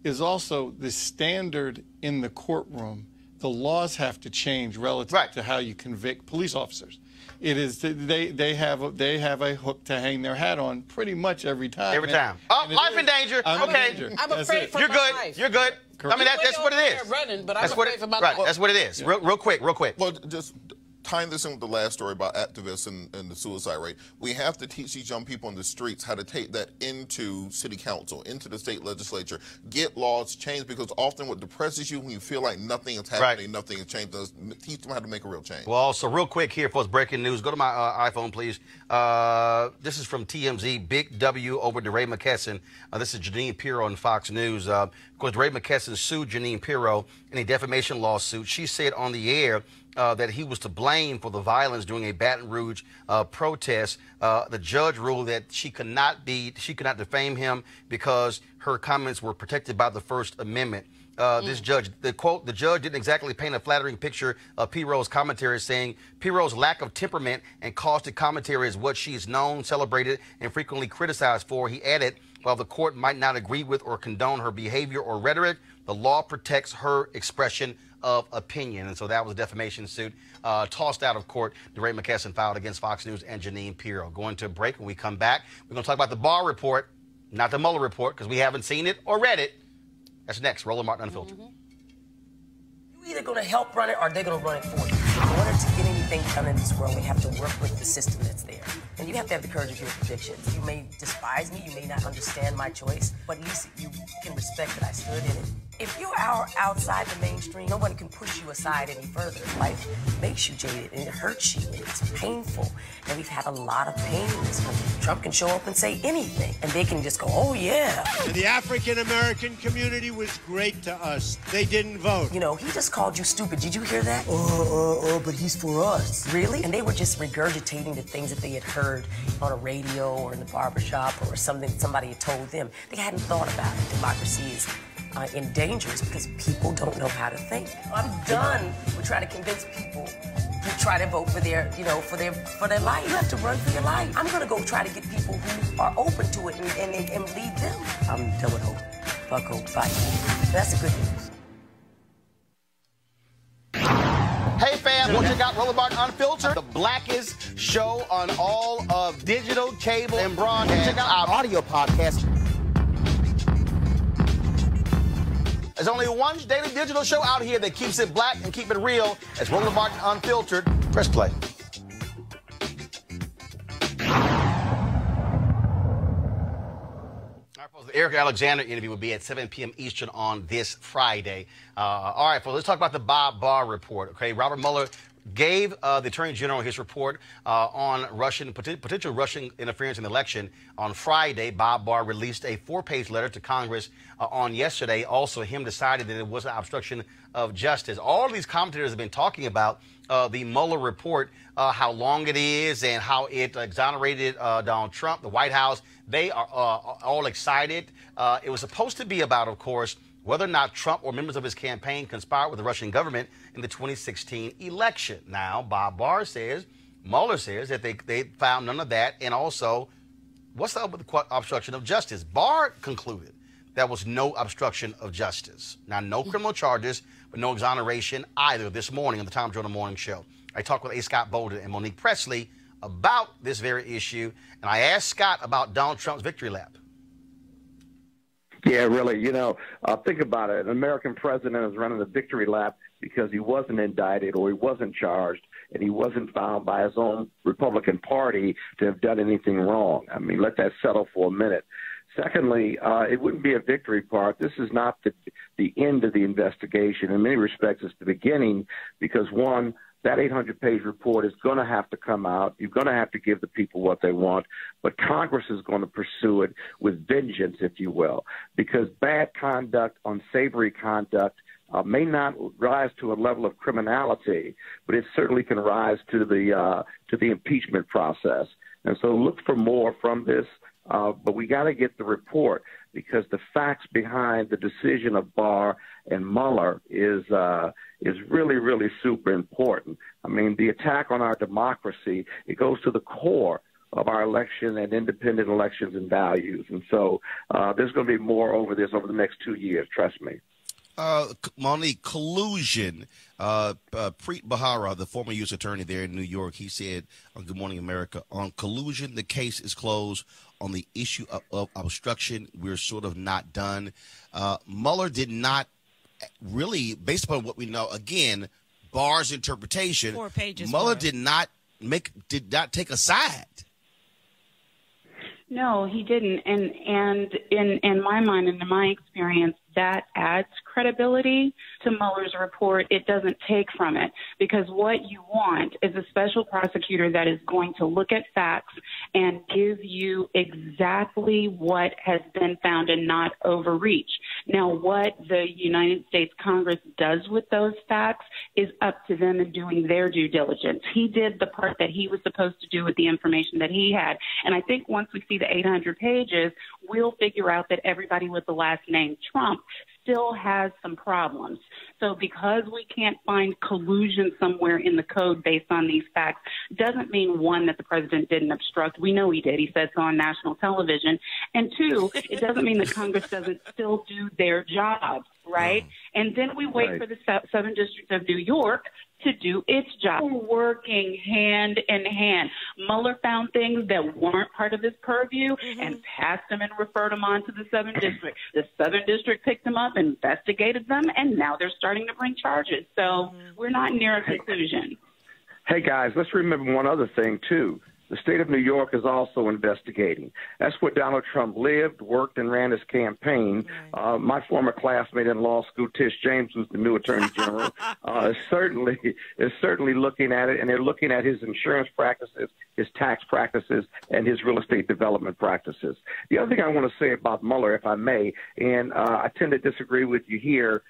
is also the standard in the courtroom the laws have to change relative to how you convict police officers. It is they have a hook to hang their hat on pretty much every time. Every time. Oh, life in danger. Okay. I'm afraid for You're my good. life. You're good. I mean, that's what it is. Running, but I'm that's afraid for my right. life. That's what it is. Real quick. Well, just tying this in with the last story about activists and the suicide rate, we have to teach these young people in the streets how to take that into city council, into the state legislature, get laws changed, because often what depresses you when you feel like nothing is happening, nothing is changed, is teach them how to make a real change. Well, so real quick here for us, breaking news. Go to my iPhone, please. This is from TMZ. Big W over DeRay McKesson. This is Janine Pirro on Fox News. Of course, DeRay McKesson sued Janine Pirro in a defamation lawsuit. She said on the air that he was to blame for the violence during a Baton Rouge protest. The judge ruled that she could not defame him because her comments were protected by the First Amendment. This judge, the judge didn't exactly paint a flattering picture of Pirro's commentary, saying Pirro's lack of temperament and caustic commentary is what she is known, celebrated, and frequently criticized for. He added, while the court might not agree with or condone her behavior or rhetoric, the law protects her expression of opinion. And so that was a defamation suit tossed out of court. DeRay McKesson filed against Fox News and Janine Pirro. Going to a break. When we come back, we're going to talk about the Barr report, not the Mueller report, because we haven't seen it or read it. That's next. Roland Martin Unfiltered. You're either going to help run it or they're going to run it for you. In order to get anything done in this world, we have to work with the system that's there. And you have to have the courage of your convictions. You may despise me, you may not understand my choice, but at least you can respect that I stood in it. If you're outside the mainstream, no one can push you aside any further. Life makes you jaded, and it hurts you, and it's painful. And we've had a lot of pain in this country. Trump can show up and say anything, and they can just go, oh, yeah. And the African-American community was great to us. They didn't vote. You know, he just called you stupid. Did you hear that? But he's for us. Really? And they were just regurgitating the things that they had heard on a radio or in the barbershop or something somebody had told them. They hadn't thought about it. Democracy is in danger because people don't know how to think. I'm done with trying to convince people to try to vote for their, for their life. You have to run for your life. I'm gonna go try to get people who are open to it and lead them. I'm done with hope. Fuck hope, bye. That's the good news. Hey fam, go check out Roland Martin Unfiltered, the blackest show on all of digital, cable, and broadcast. Check out our audio podcast. There's only one daily digital show out here that keeps it black and keep it real. It's Roland Martin Unfiltered. Press play. The Eric Alexander interview will be at 7 p.m. Eastern on this Friday. All right, folks, let's talk about the Bob Barr report. Okay, Robert Mueller gave the Attorney General his report on potential Russian interference in the election on Friday. Bob Barr released a 4-page letter to Congress on yesterday. Also, him decided that it was an obstruction of justice. All of these commentators have been talking about the Mueller report, how long it is and how it exonerated Donald Trump, the White House. They are all excited. It was supposed to be about, of course, whether or not Trump or members of his campaign conspired with the Russian government in the 2016 election. Now, Bob Barr says, Mueller says that they found none of that. And also, what's up with the obstruction of justice? Barr concluded there was no obstruction of justice. Now, no criminal charges, but no exoneration either this morning on the Tom Jordan Morning Show. I talked with A. Scott Bolden and Monique Presley about this very issue, and I asked Scott about Donald Trump's victory lap. Yeah, really. Think about it. An American president is running a victory lap because he wasn't indicted or he wasn't charged and he wasn't found by his own Republican Party to have done anything wrong. I mean, let that settle for a minute. Secondly, it wouldn't be a victory part. This is not the end of the investigation. In many respects, it's the beginning because, one, that 800-page report is going to have to come out. You're going to have to give the people what they want, but Congress is going to pursue it with vengeance, if you will, because bad conduct, unsavory conduct may not rise to a level of criminality, but it certainly can rise to the impeachment process. And so look for more from this, but we got to get the report because the facts behind the decision of Barr and Mueller is really, really super important. I mean, the attack on our democracy, it goes to the core of our election and independent elections and values. And so there's going to be more over this over the next 2 years, trust me. Monique, collusion. Preet Bharara, the former U.S. attorney there in New York, he said on Good Morning America, on collusion, the case is closed. On the issue of obstruction, we're sort of not done. Mueller did not really, based upon what we know, again, Barr's interpretation, 4 pages. Mueller did not take a side. No, he didn't. And in my mind and in my experience, that adds credibility to Mueller's report. It doesn't take from it, because what you want is a special prosecutor that is going to look at facts and give you exactly what has been found and not overreach. Now, what the United States Congress does with those facts is up to them in doing their due diligence. He did the part that he was supposed to do with the information that he had. And I think once we see the 800 pages, we'll figure out that everybody with the last name Trump still has some problems. So because we can't find collusion somewhere in the code based on these facts, doesn't mean, one, that the president didn't obstruct. We know he did. He said so on national television. And two, it doesn't mean that Congress doesn't still do their job, right? And then we wait for the Southern District of New York to do its job. We're working hand in hand. Mueller found things that weren't part of his purview and passed them and referred them on to the Southern District. The Southern District picked them up, investigated them, and now they're starting to bring charges. So we're not near a conclusion. Hey, guys, let's remember one other thing, too. The state of New York is also investigating. That's where Donald Trump lived, worked, and ran his campaign. My former classmate in law school, Tish James, who's the new attorney general, is certainly looking at it, and they're looking at his insurance practices, his tax practices, and his real estate development practices. The other thing I want to say about Mueller, if I may, and I tend to disagree with you here,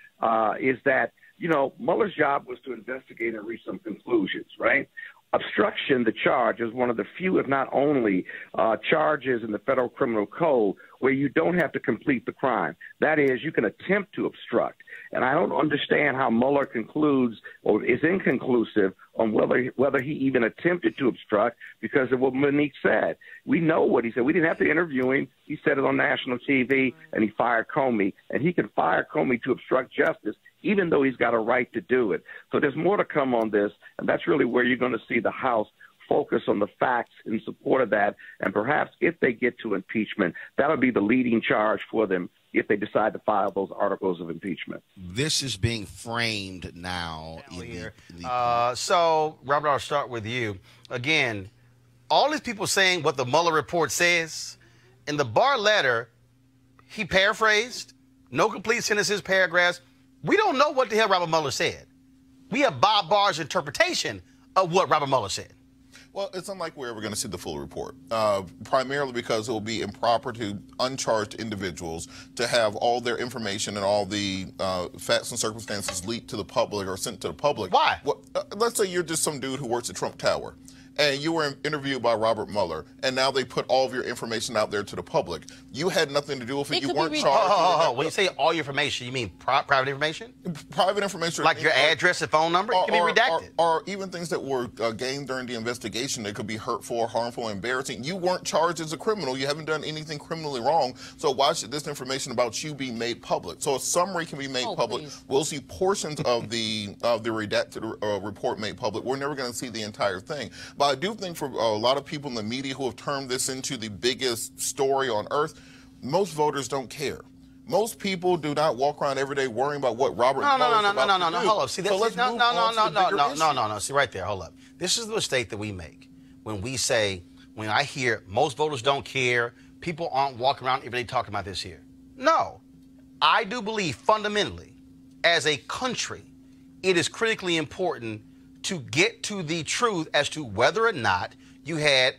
is that, you know, Mueller's job was to investigate and reach some conclusions, right? Obstruction, the charge, is one of the few, if not only, charges in the federal criminal code where you don't have to complete the crime. That is, you can attempt to obstruct. And I don't understand how Mueller concludes or is inconclusive on whether he even attempted to obstruct, because of what Monique said. We know what he said. We didn't have to interview him. He said it on national TV, and he fired Comey. And he can fire Comey to obstruct justice, even though he's got a right to do it. So there's more to come on this, and that's really where you're going to see the House focus on the facts in support of that. And perhaps if they get to impeachment, that'll be the leading charge for them if they decide to file those articles of impeachment. This is being framed now. So, Robert, I'll start with you. Again, all these people saying what the Mueller report says, in the Barr letter, he paraphrased, no complete sentences, paragraphs. We don't know what the hell Robert Mueller said. We have Bob Barr's interpretation of what Robert Mueller said. Well, it's unlikely we're ever going to see the full report, primarily because it will be improper to uncharged individuals to have all their information and all the facts and circumstances leaked to the public or sent to the public. Why? Well, let's say you're just some dude who works at Trump Tower, and you were interviewed by Robert Mueller, and now they put all of your information out there to the public. You had nothing to do with it. You weren't charged. When you say all your information, you mean private information? Private information. Like your address and phone number? It can be redacted. Or even things that were gained during the investigation that could be hurtful, harmful, embarrassing. You weren't charged as a criminal. You haven't done anything criminally wrong. So why should this information about you be made public? So a summary can be made public. Please. We'll see portions of the redacted report made public. We're never going to see the entire thing. But I do think for a lot of people in the media who have turned this into the biggest story on earth, most voters don't care. Most people do not walk around every day worrying about what Robert Mueller is about to do. Hold up. See, no. See, right there. Hold up. This is the mistake that we make when we say, when I hear most voters don't care, people aren't walking around every day talking about this here. No. I do believe fundamentally, as a country, it is critically important to get to the truth as to whether or not you had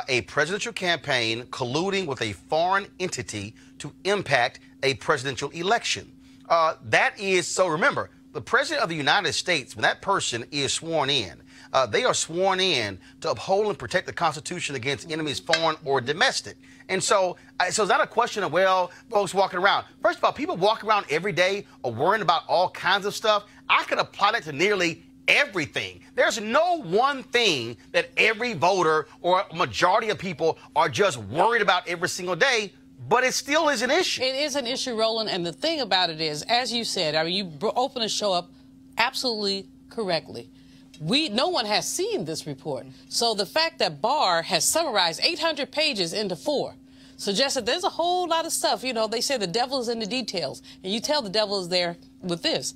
a presidential campaign colluding with a foreign entity to impact a presidential election. That is, so remember, the president of the United States, when that person is sworn in, they are sworn in to uphold and protect the Constitution against enemies, foreign or domestic. And so it's not a question of, well, folks walking around. First of all, people walk around every day or worrying about all kinds of stuff. I could apply that to nearly everything. There's no one thing that every voter or majority of people are just worried about every single day but it still is an issue. It is an issue, Roland, and the thing about it is, as you said, I mean, you opened the show up absolutely correctly. No one has seen this report. So the fact that Barr has summarized 800 pages into 4 suggests that there's a whole lot of stuff. You know, they say the devil is in the details, and you tell the devil is there with this.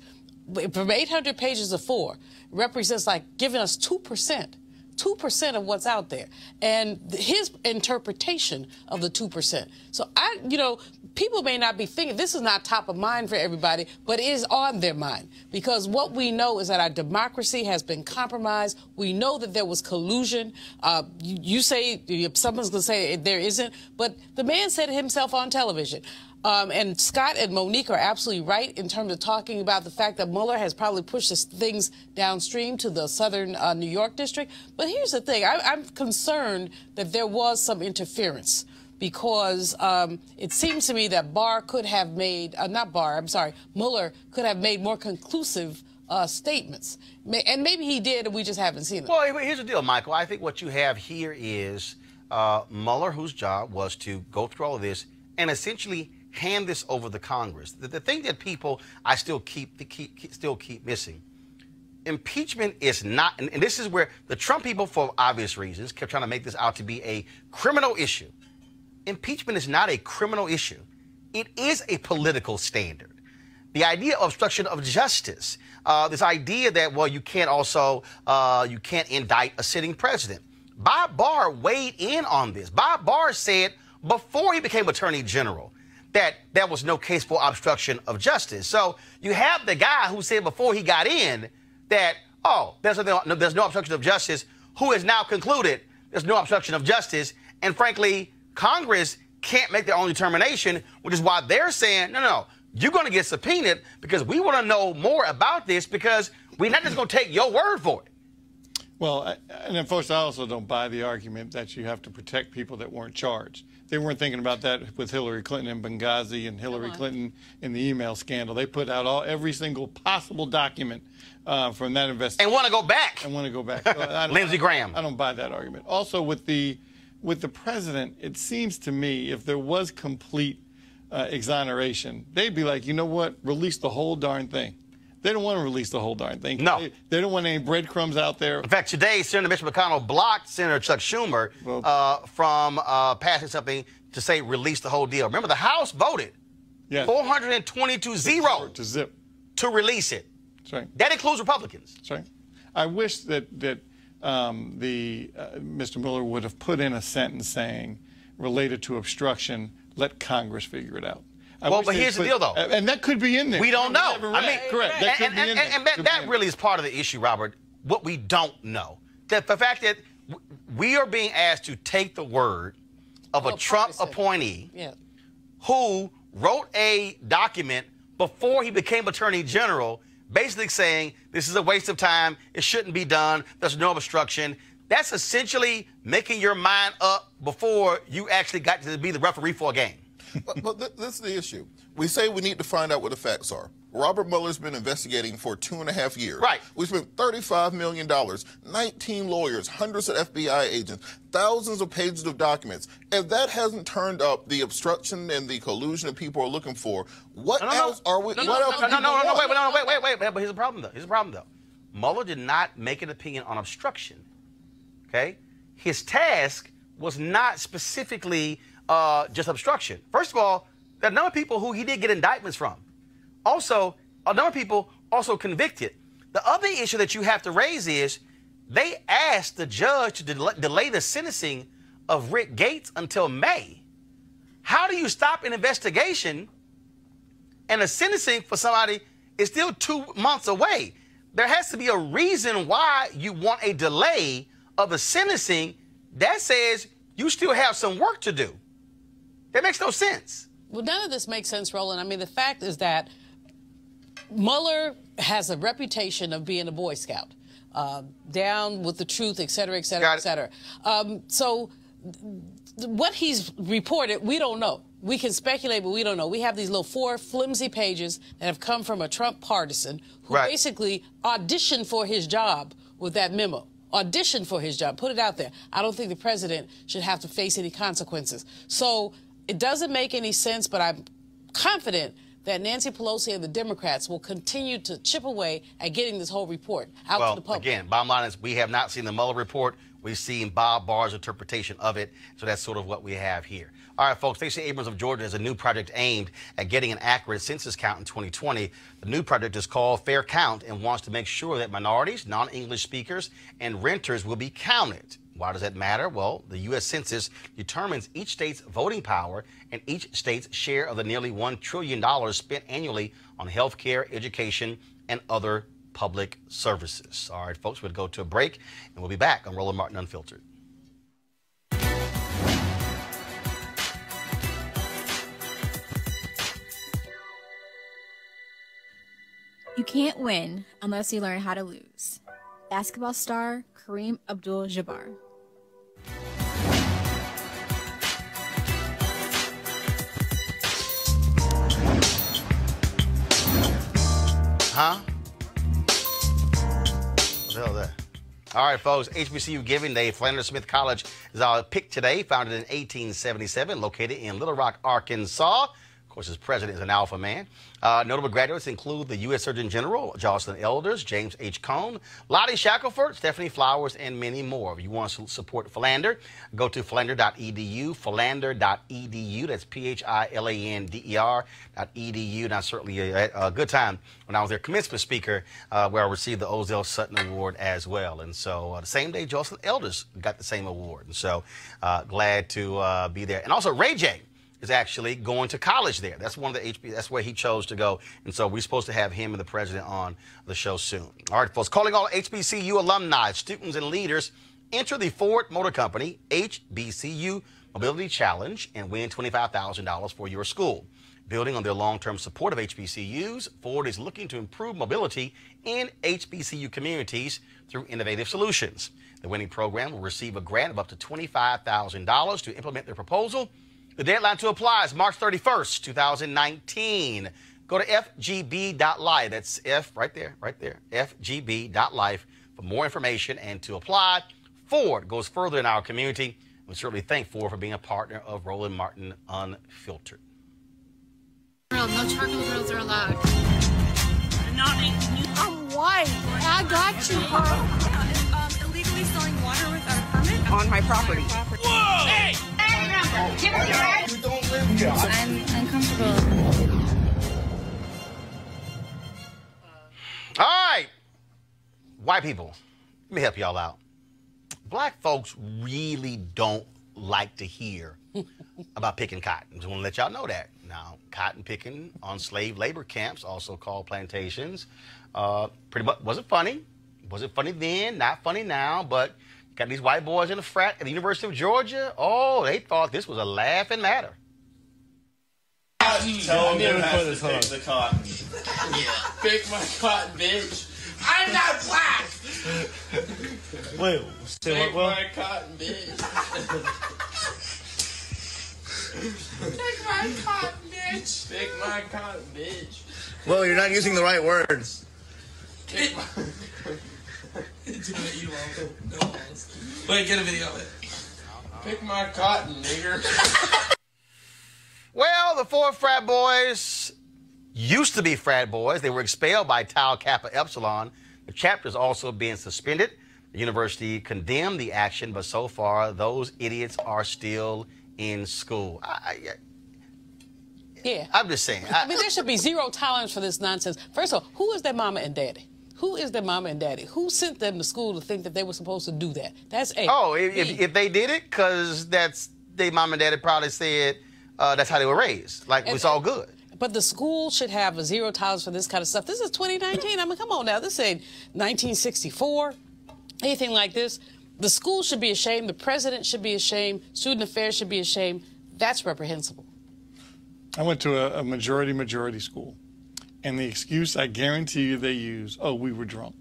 From 800 pages to 4 represents like giving us 2% of what's out there, and his interpretation of the 2%. So people may not be thinking, this is not top of mind for everybody, but it is on their mind, because what we know is that our democracy has been compromised. We know that there was collusion. You say, someone's going to say there isn't, but the man said it himself on television. And Scott and Monique are absolutely right in terms of talking about the fact that Mueller has probably pushed things downstream to the southern New York district. But here's the thing. I'm concerned that there was some interference, because it seems to me that Mueller could have made more conclusive statements. And maybe he did, and we just haven't seen it. Well, here's the deal, Michael. I think what you have here is Mueller, whose job was to go through all of this and essentially hand this over to Congress. The thing that people I still keep missing, impeachment is not, and this is where the Trump people, for obvious reasons, kept trying to make this out to be a criminal issue. Impeachment is not a criminal issue. It is a political standard. The idea of obstruction of justice, this idea that, well, you can't indict a sitting president. Bob Barr weighed in on this. Bob Barr said before he became Attorney General that there was no case for obstruction of justice. So you have the guy who said before he got in that, oh, there's no obstruction of justice, who has now concluded there's no obstruction of justice. And frankly, Congress can't make their own determination, which is why they're saying, no, you're going to get subpoenaed because we want to know more about this, because we're not just going to take your word for it. Well, and of course, I also don't buy the argument that you have to protect people that weren't charged. They weren't thinking about that with Hillary Clinton in Benghazi and Hillary Clinton in the email scandal. They put out every single possible document from that investigation. And want to go back. So Lindsey Graham. I don't buy that argument. Also, with the president, it seems to me if there was complete exoneration, they'd be like, you know what, release the whole darn thing. They don't want to release the whole darn thing. No. They don't want any breadcrumbs out there. In fact, today, Senator Mitch McConnell blocked Senator Chuck Schumer from passing something to say release the whole deal. Remember, the House voted 422-0 to release it. That's right. That includes Republicans. That's right. I wish that Mr. Mueller would have put in a sentence saying, related to obstruction, let Congress figure it out. But here's the deal, though. And that could be in there. We don't know. Correct. That could be in there. And that really is part of the issue, Robert, what we don't know. The fact that we are being asked to take the word of a Trump appointee who wrote a document before he became Attorney General, basically saying this is a waste of time, it shouldn't be done, there's no obstruction. That's essentially making your mind up before you actually got to be the referee for a game. But this is the issue. We say we need to find out what the facts are. Robert Mueller's been investigating for 2.5 years. Right. We spent $35 million, 19 lawyers, hundreds of FBI agents, thousands of pages of documents. If that hasn't turned up the obstruction and the collusion that people are looking for, what else are we? Wait. But here's the problem, though. Mueller did not make an opinion on obstruction. Okay? His task was not specifically just obstruction. First of all, there are a number of people who he did get indictments from. Also, a number of people also convicted. The other issue that you have to raise is they asked the judge to delay the sentencing of Rick Gates until May. How do you stop an investigation and a sentencing for somebody is still 2 months away? There has to be a reason why you want a delay of a sentencing that says you still have some work to do. That makes no sense. Well, none of this makes sense, Roland. I mean, the fact is that Mueller has a reputation of being a Boy Scout, down with the truth, et cetera, et cetera, et cetera. So what he's reported, we don't know. We can speculate, but we don't know. We have these little 4 flimsy pages that have come from a Trump partisan who basically auditioned for his job with that memo. Auditioned for his job, put it out there. I don't think the president should have to face any consequences. So It doesn't make any sense, but I'm confident that Nancy Pelosi and the Democrats will continue to chip away at getting this whole report out to the public. Again, bottom line is we have not seen the Mueller report. We've seen Bob Barr's interpretation of it, so that's sort of what we have here. All right, folks, Stacey Abrams of Georgia has a new project aimed at getting an accurate census count in 2020. The new project is called Fair Count and wants to make sure that minorities, non-English speakers, and renters will be counted. Why does that matter? Well, the U.S. Census determines each state's voting power and each state's share of the nearly $1 trillion spent annually on health care, education, and other public services. All right, folks, we'll go to a break, and we'll be back on Roland Martin Unfiltered. You can't win unless you learn how to lose. Basketball star Kareem Abdul-Jabbar. Huh? What the hell is that? All right, folks, HBCU Giving Day. Philander Smith College is our pick today, founded in 1877, located in Little Rock, Arkansas. Of course, its president is an alpha man. Notable graduates include the U.S. Surgeon General, Jocelyn Elders, James H. Cone, Lottie Shackelford, Stephanie Flowers, and many more. If you want to support Philander, go to philander.edu, philander.edu. That's philander.edu. And I certainly had a good time when I was their commencement speaker, where I received the Ozell Sutton Award as well. And so the same day, Jocelyn Elders got the same award. And so glad to be there. And also Ray J is actually going to college there. That's one of the that's where he chose to go. And so we're supposed to have him and the president on the show soon. All right, folks, calling all HBCU alumni, students, and leaders, enter the Ford Motor Company HBCU Mobility Challenge and win $25,000 for your school. Building on their long-term support of HBCUs, Ford is looking to improve mobility in HBCU communities through innovative solutions. The winning program will receive a grant of up to $25,000 to implement their proposal. The deadline to apply is March 31st, 2019. Go to fgb.life. That's F right there, fgb.life for more information and to apply. Ford goes further in our community. We certainly thank Ford for being a partner of Roland Martin Unfiltered. No charcoal grills are allowed. I'm white. I got you, girl. Illegally selling water without a permit On my property. Whoa! Hey! We don't live here. I'm uncomfortable. All right, white people, let me help y'all out. Black folks really don't like to hear about picking cotton. Just want to let y'all know that. Now, cotton picking on slave labor camps, also called plantations, pretty much wasn't funny. Wasn't funny then, not funny now, but got these white boys in a frat at the University of Georgia. Oh, they thought this was a laughing matter. Tell them to pick the cotton. Pick my cotton, bitch. I'm not black. Wait, say what, Will? Pick my cotton, bitch. Pick my cotton, bitch. Pick my cotton, bitch. Well, you're not using the right words. Pick my... Wait, get a video of it. Pick my cotton, nigger. Well, the four frat boys used to be frat boys. They were expelled by Tau Kappa Epsilon. The chapter is also being suspended. The university condemned the action, but so far, those idiots are still in school. Yeah. I'm just saying. I mean, there should be zero tolerance for this nonsense. First of all, who is their mama and daddy? Who is their mama and daddy? Who sent them to school to think that they were supposed to do that? That's A. Oh, if they did it, because that's their mom and daddy probably said that's how they were raised. Like, it's all good. But the school should have a zero tolerance for this kind of stuff. This is 2019. I mean, come on now. This ain't 1964, anything like this. The school should be ashamed. The president should be ashamed. Student affairs should be ashamed. That's reprehensible. I went to a majority school. And the excuse I guarantee you they use, oh, we were drunk.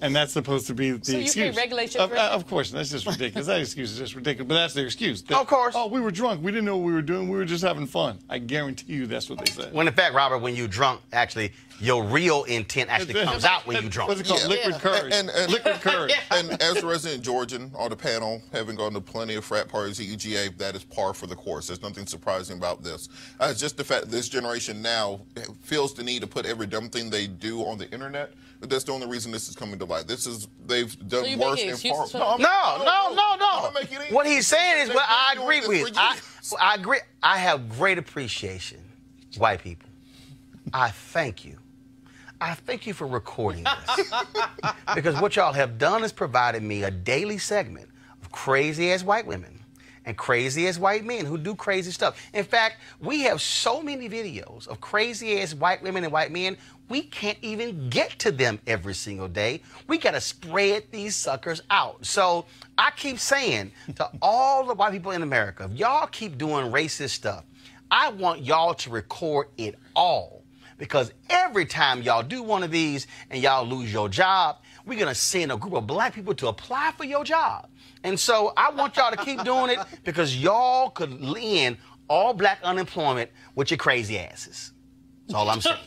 And that's supposed to be the So you excuse. can regulate your drinking? Of course, that's just ridiculous. That excuse is just ridiculous. But that's their excuse. Of course. Oh, we were drunk. We didn't know what we were doing. We were just having fun. I guarantee you that's what they said. When in fact, Robert, when you drunk, actually, your real intent actually comes out when you drunk. What's it called? Liquid courage. Liquid courage. And as a resident Georgian on the panel, having gone to plenty of frat parties at UGA, that is par for the course. There's nothing surprising about this. It's just the fact that this generation now feels the need to put every dumb thing they do on the internet. But that's the only reason this is coming to light. They've done worse and far. No. What he's saying is what I agree with. I agree. I have great appreciation, white people. I thank you. I thank you for recording this. Because what y'all have done is provided me a daily segment of crazy-ass white women and crazy-ass white men who do crazy stuff. In fact, we have so many videos of crazy-ass white women and white men, we can't even get to them every single day. We got to spread these suckers out. So I keep saying to all the white people in America, if y'all keep doing racist stuff, I want y'all to record it all. Because every time y'all do one of these and y'all lose your job, we're going to send a group of black people to apply for your job. And so I want y'all to keep doing it because y'all could end all black unemployment with your crazy asses. That's all I'm saying.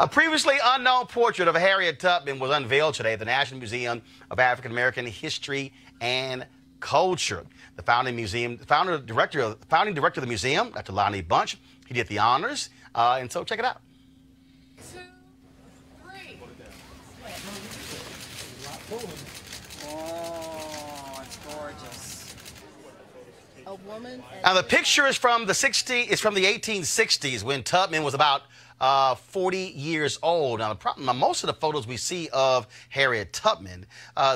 A previously unknown portrait of Harriet Tubman was unveiled today at the National Museum of African American History and Culture. The founding director of the museum, Dr. Lonnie Bunch, he did the honors. And so check it out. 2, 3. Oh, it's gorgeous. A woman. Now the picture is from the 1860s when Tubman was about 40 years old. Now, most of the photos we see of Harriet Tubman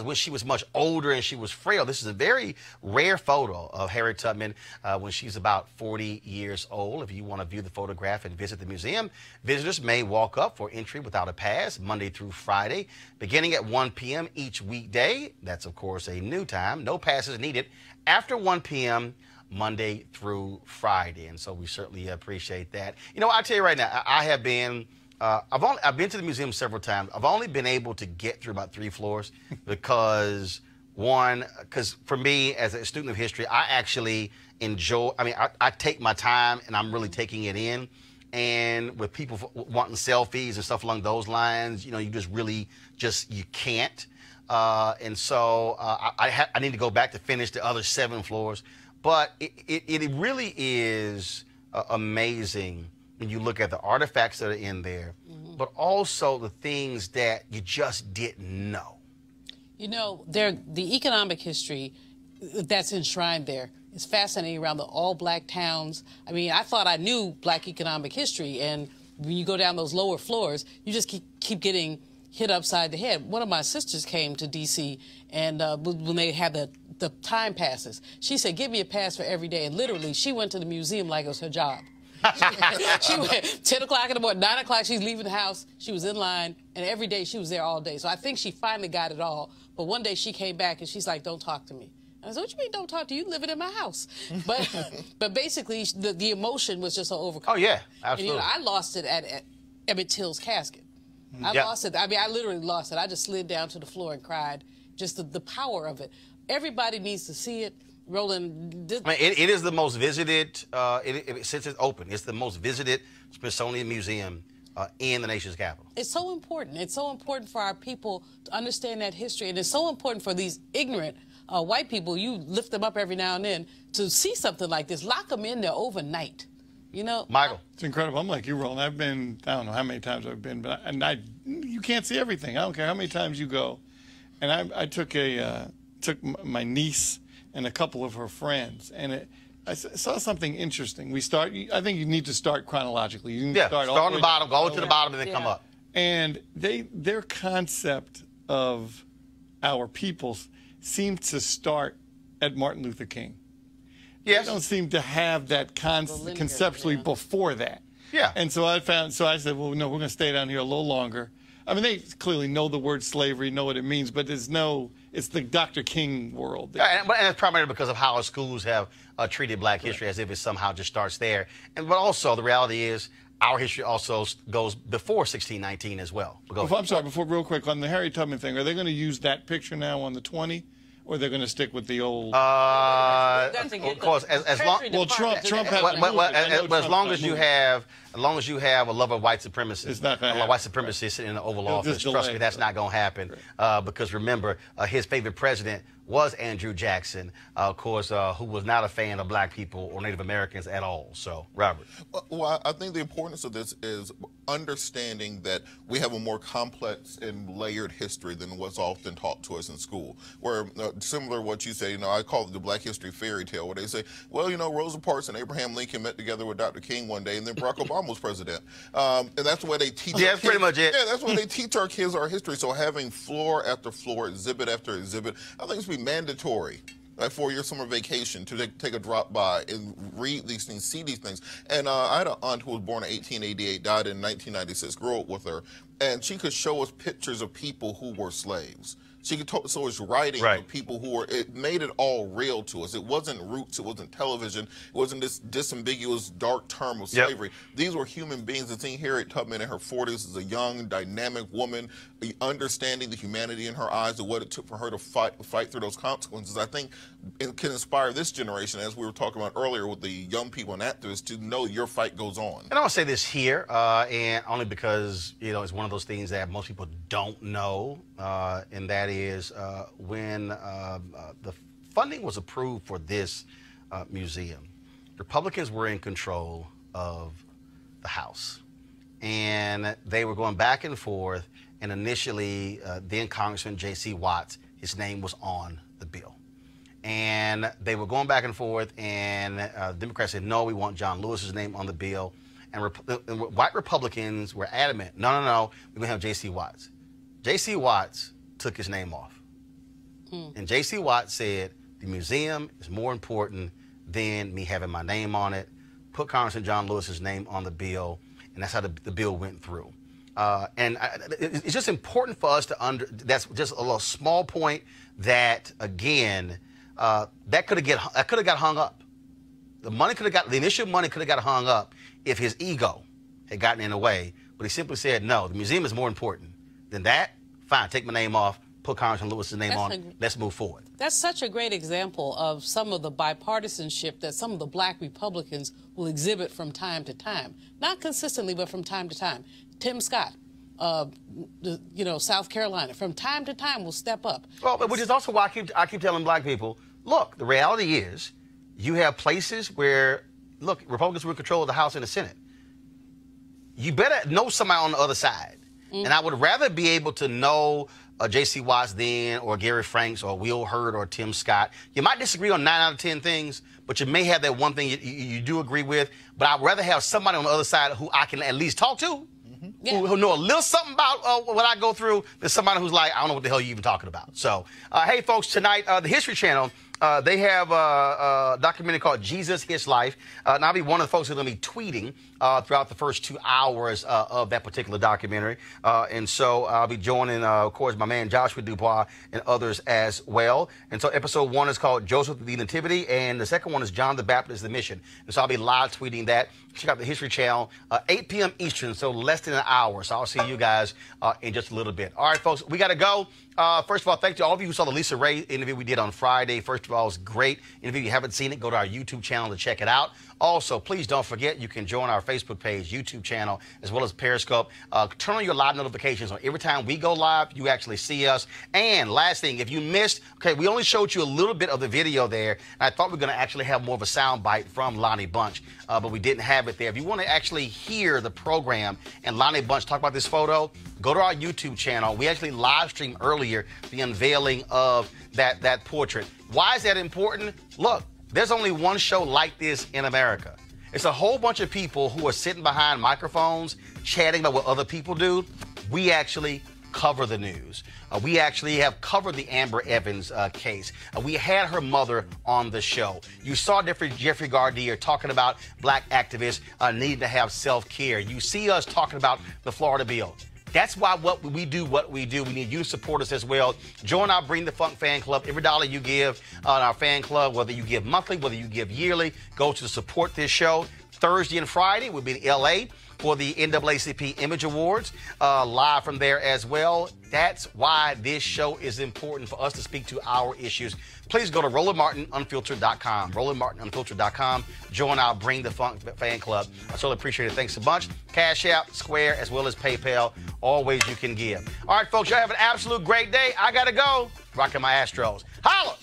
when she was much older and she was frail. This is a very rare photo of Harriet Tubman when she's about 40 years old. If you want to view the photograph and visit the museum, visitors may walk up for entry without a pass Monday through Friday, beginning at 1 p.m. each weekday. That's, of course, a new time. No passes needed after 1 p.m. Monday through Friday, and so we certainly appreciate that. You know, I'll tell you right now, I have been, I've been to the museum several times. I've only been able to get through about 3 floors because for me as a student of history, I actually enjoy. I mean, I take my time and I'm really taking it in. And with people wanting selfies and stuff along those lines, you know, you you can't. And so I need to go back to finish the other 7 floors. But it really is amazing when you look at the artifacts that are in there, but also the things that you just didn't know. You know, the economic history that's enshrined there is fascinating around the all-black towns. I mean, I thought I knew black economic history, and when you go down those lower floors, you just keep getting hit upside the head. One of my sisters came to D.C., and when they had the time passes, she said, give me a pass for every day. And literally, she went to the museum like it was her job. She went 10 o'clock in the morning, 9 o'clock, she's leaving the house. She was in line, and every day she was there all day. So I think she finally got it all. But one day she came back, and she's like, don't talk to me. And I said, what you mean don't talk to you? You living in my house. But basically, the emotion was just so overcome. Oh, yeah, absolutely. And, you know, I lost it at Emmett Till's casket. I lost it. I mean, I literally lost it. I just slid down to the floor and cried. Just the power of it. Everybody needs to see it. Roland. I mean, it is the most visited, since it's open, it's the most visited Smithsonian Museum in the nation's capital. It's so important. It's so important for our people to understand that history. And it's so important for these ignorant white people, you lift them up every now and then, to see something like this. Lock them in there overnight. You know, Michael. It's incredible. I'm like you, Roland. I've been, I don't know how many times I've been, but you can't see everything. I don't care how many times you go. And I took my niece and a couple of her friends, and I saw something interesting. I think you need to start chronologically. You need to start on the bottom, go to the bottom, and then come up. And their concept of our people seemed to start at Martin Luther King. Yes. They don't seem to have that conceptually before that. Yeah. And so I said, well, no, we're going to stay down here a little longer. I mean, they clearly know the word slavery, know what it means, but it's the Dr. King world. And it's primarily because of how our schools have treated black history as if it somehow just starts there. But also, the reality is, our history also goes before 1619 as well. I'm sorry, real quick, on the Harriet Tubman thing, are they going to use that picture now on the 20? Or they're going to stick with the old? Of course, as long. Well, Trump has. As long as you have a love of white supremacists, it's not going to happen. White supremacists sitting in the Oval Office. Trust me, that's not going to happen. Because remember, his favorite president was Andrew Jackson, of course, who was not a fan of black people or Native Americans at all. So, Robert. Well, I think the importance of this is understanding that we have a more complex and layered history than what's often taught to us in school. Where, similar to what you say, I call it the Black History fairy tale, where they say, well, Rosa Parks and Abraham Lincoln met together with Dr. King one day, and then Barack Obama was president. And that's the way they teach. Yeah, that's pretty much it. Yeah, that's why they teach our kids our history. So having floor after floor, exhibit after exhibit, I think it's be mandatory for your summer vacation to take a drop by and read these things, see these things. And I had an aunt who was born in 1888, died in 1996, grew up with her, and she could show us pictures of people who were slaves. She could talk, so it's writing of people who were, it made it all real to us. It wasn't roots, it wasn't television, it wasn't this disambiguous dark term of slavery. These were human beings. And seeing Harriet Tubman in her 40s as a young, dynamic woman, understanding the humanity in her eyes and what it took for her to fight through those consequences, I think it can inspire this generation, as we were talking about earlier with the young people and activists, to know your fight goes on. And I want to say this here, and only because, it's one of those things that most people don't know, and that is when the funding was approved for this museum, Republicans were in control of the House. And they were going back and forth, and initially, then Congressman J.C. Watts, his name was on the bill. And they were going back and forth, and Democrats said, no, we want John Lewis's name on the bill. And white Republicans were adamant, no, we're going to have J.C. Watts. J.C. Watts took his name off. And J.C. Watts said, the museum is more important than me having my name on it. Put Congressman John Lewis's name on the bill, and that's how the bill went through. And it's just important for us to that's just a little small point that, again, that could have got hung up. The initial money could have got hung up if his ego had gotten in the way. But he simply said, no, the museum is more important than that. Fine, take my name off, put Congressman Lewis's name on it. Let's move forward. That's such a great example of some of the bipartisanship that some of the black Republicans will exhibit from time to time. Not consistently, but from time to time. Tim Scott, South Carolina, from time to time will step up. Well, which is also why I keep telling black people, look, the reality is you have places where, look, Republicans were in control of the House and the Senate. You better know somebody on the other side. And I would rather be able to know J.C. Watts then, or Gary Franks, or Will Hurd, or Tim Scott. You might disagree on 9 out of 10 things, but you may have that one thing you do agree with. But I'd rather have somebody on the other side who I can at least talk to, who know a little something about what I go through, than somebody who's like, I don't know what the hell you're even talking about. So, hey, folks, tonight, the History Channel, they have a documentary called Jesus, His Life. And I'll be one of the folks who's going to be tweeting throughout the first 2 hours of that particular documentary. And so I'll be joining, of course, my man Joshua Dubois and others as well. And so episode 1 is called Joseph the Nativity, and the second one is John the Baptist, the Mission. And so I'll be live tweeting that. Check out the History Channel, 8 p.m. Eastern, so less than an hour. So I'll see you guys in just a little bit. All right, folks, we got to go. First of all, thank you to all of you who saw the Lisa Ray interview we did on Friday. First of all, it was a great interview. If you haven't seen it, go to our YouTube channel to check it out. Also, please don't forget, you can join our Facebook page, YouTube channel, as well as Periscope. Turn on your live notifications. Every time we go live, you actually see us. And last thing, if you missed, we only showed you a little bit of the video there. And I thought we were going to actually have more of a sound bite from Lonnie Bunch, but we didn't have it there. If you want to actually hear the program and Lonnie Bunch talk about this photo, go to our YouTube channel. We actually live streamed earlier the unveiling of that portrait. Why is that important? Look, there's only one show like this in America. It's a whole bunch of people who are sitting behind microphones, chatting about what other people do. We actually cover the news. We actually have covered the Amber Evans case. We had her mother on the show. You saw Jeffrey Gardier talking about black activists needing to have self-care. You see us talking about the Florida bill. That's why we do what we do. We need you to support us as well. Join our Bring the Funk fan club. Every dollar you give on our fan club, whether you give monthly, whether you give yearly, go to support this show. Thursday and Friday, we'll be in L.A. for the NAACP Image Awards, live from there as well. That's why this show is important for us to speak to our issues. Please go to RolandMartinUnfiltered.com. RolandMartinUnfiltered.com. Join our Bring the Funk fan club. I certainly appreciate it. Thanks a bunch. Cash App, Square, as well as PayPal. All ways you can give. All right, folks, y'all have an absolute great day. I got to go. Rocking my Astros. Holla!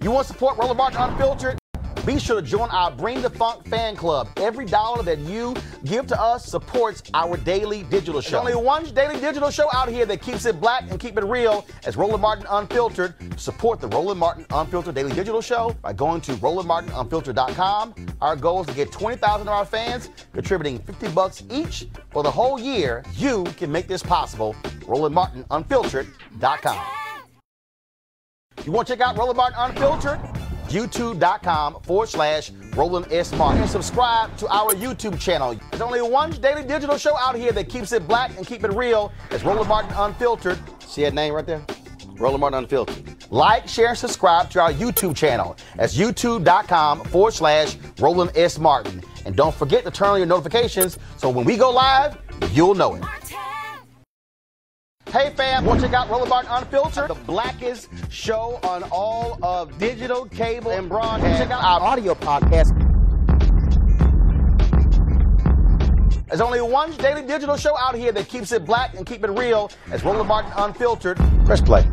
You want to support Roland Martin Unfiltered? Be sure to join our Bring the Funk fan club. Every dollar that you give to us supports our daily digital show. There's only one daily digital show out here that keeps it black and keep it real as Roland Martin Unfiltered. Support the Roland Martin Unfiltered daily digital show by going to RolandMartinUnfiltered.com. Our goal is to get 20,000 of our fans contributing $50 each for the whole year. You can make this possible. RolandMartinUnfiltered.com. You want to check out Roland Martin Unfiltered? YouTube.com/Roland S. Martin. And subscribe to our YouTube channel. There's only one daily digital show out here that keeps it black and keep it real. It's Roland Martin Unfiltered. See that name right there? Roland Martin Unfiltered. Like, share, and subscribe to our YouTube channel. That's YouTube.com/Roland S. Martin. And don't forget to turn on your notifications so when we go live, you'll know it. Hey fam, want to check out Roland Martin Unfiltered? The blackest show on all of digital, cable, and broadcast. Check out our audio podcast. There's only one daily digital show out here that keeps it black and keep it real. It's Roland Martin Unfiltered. Press play.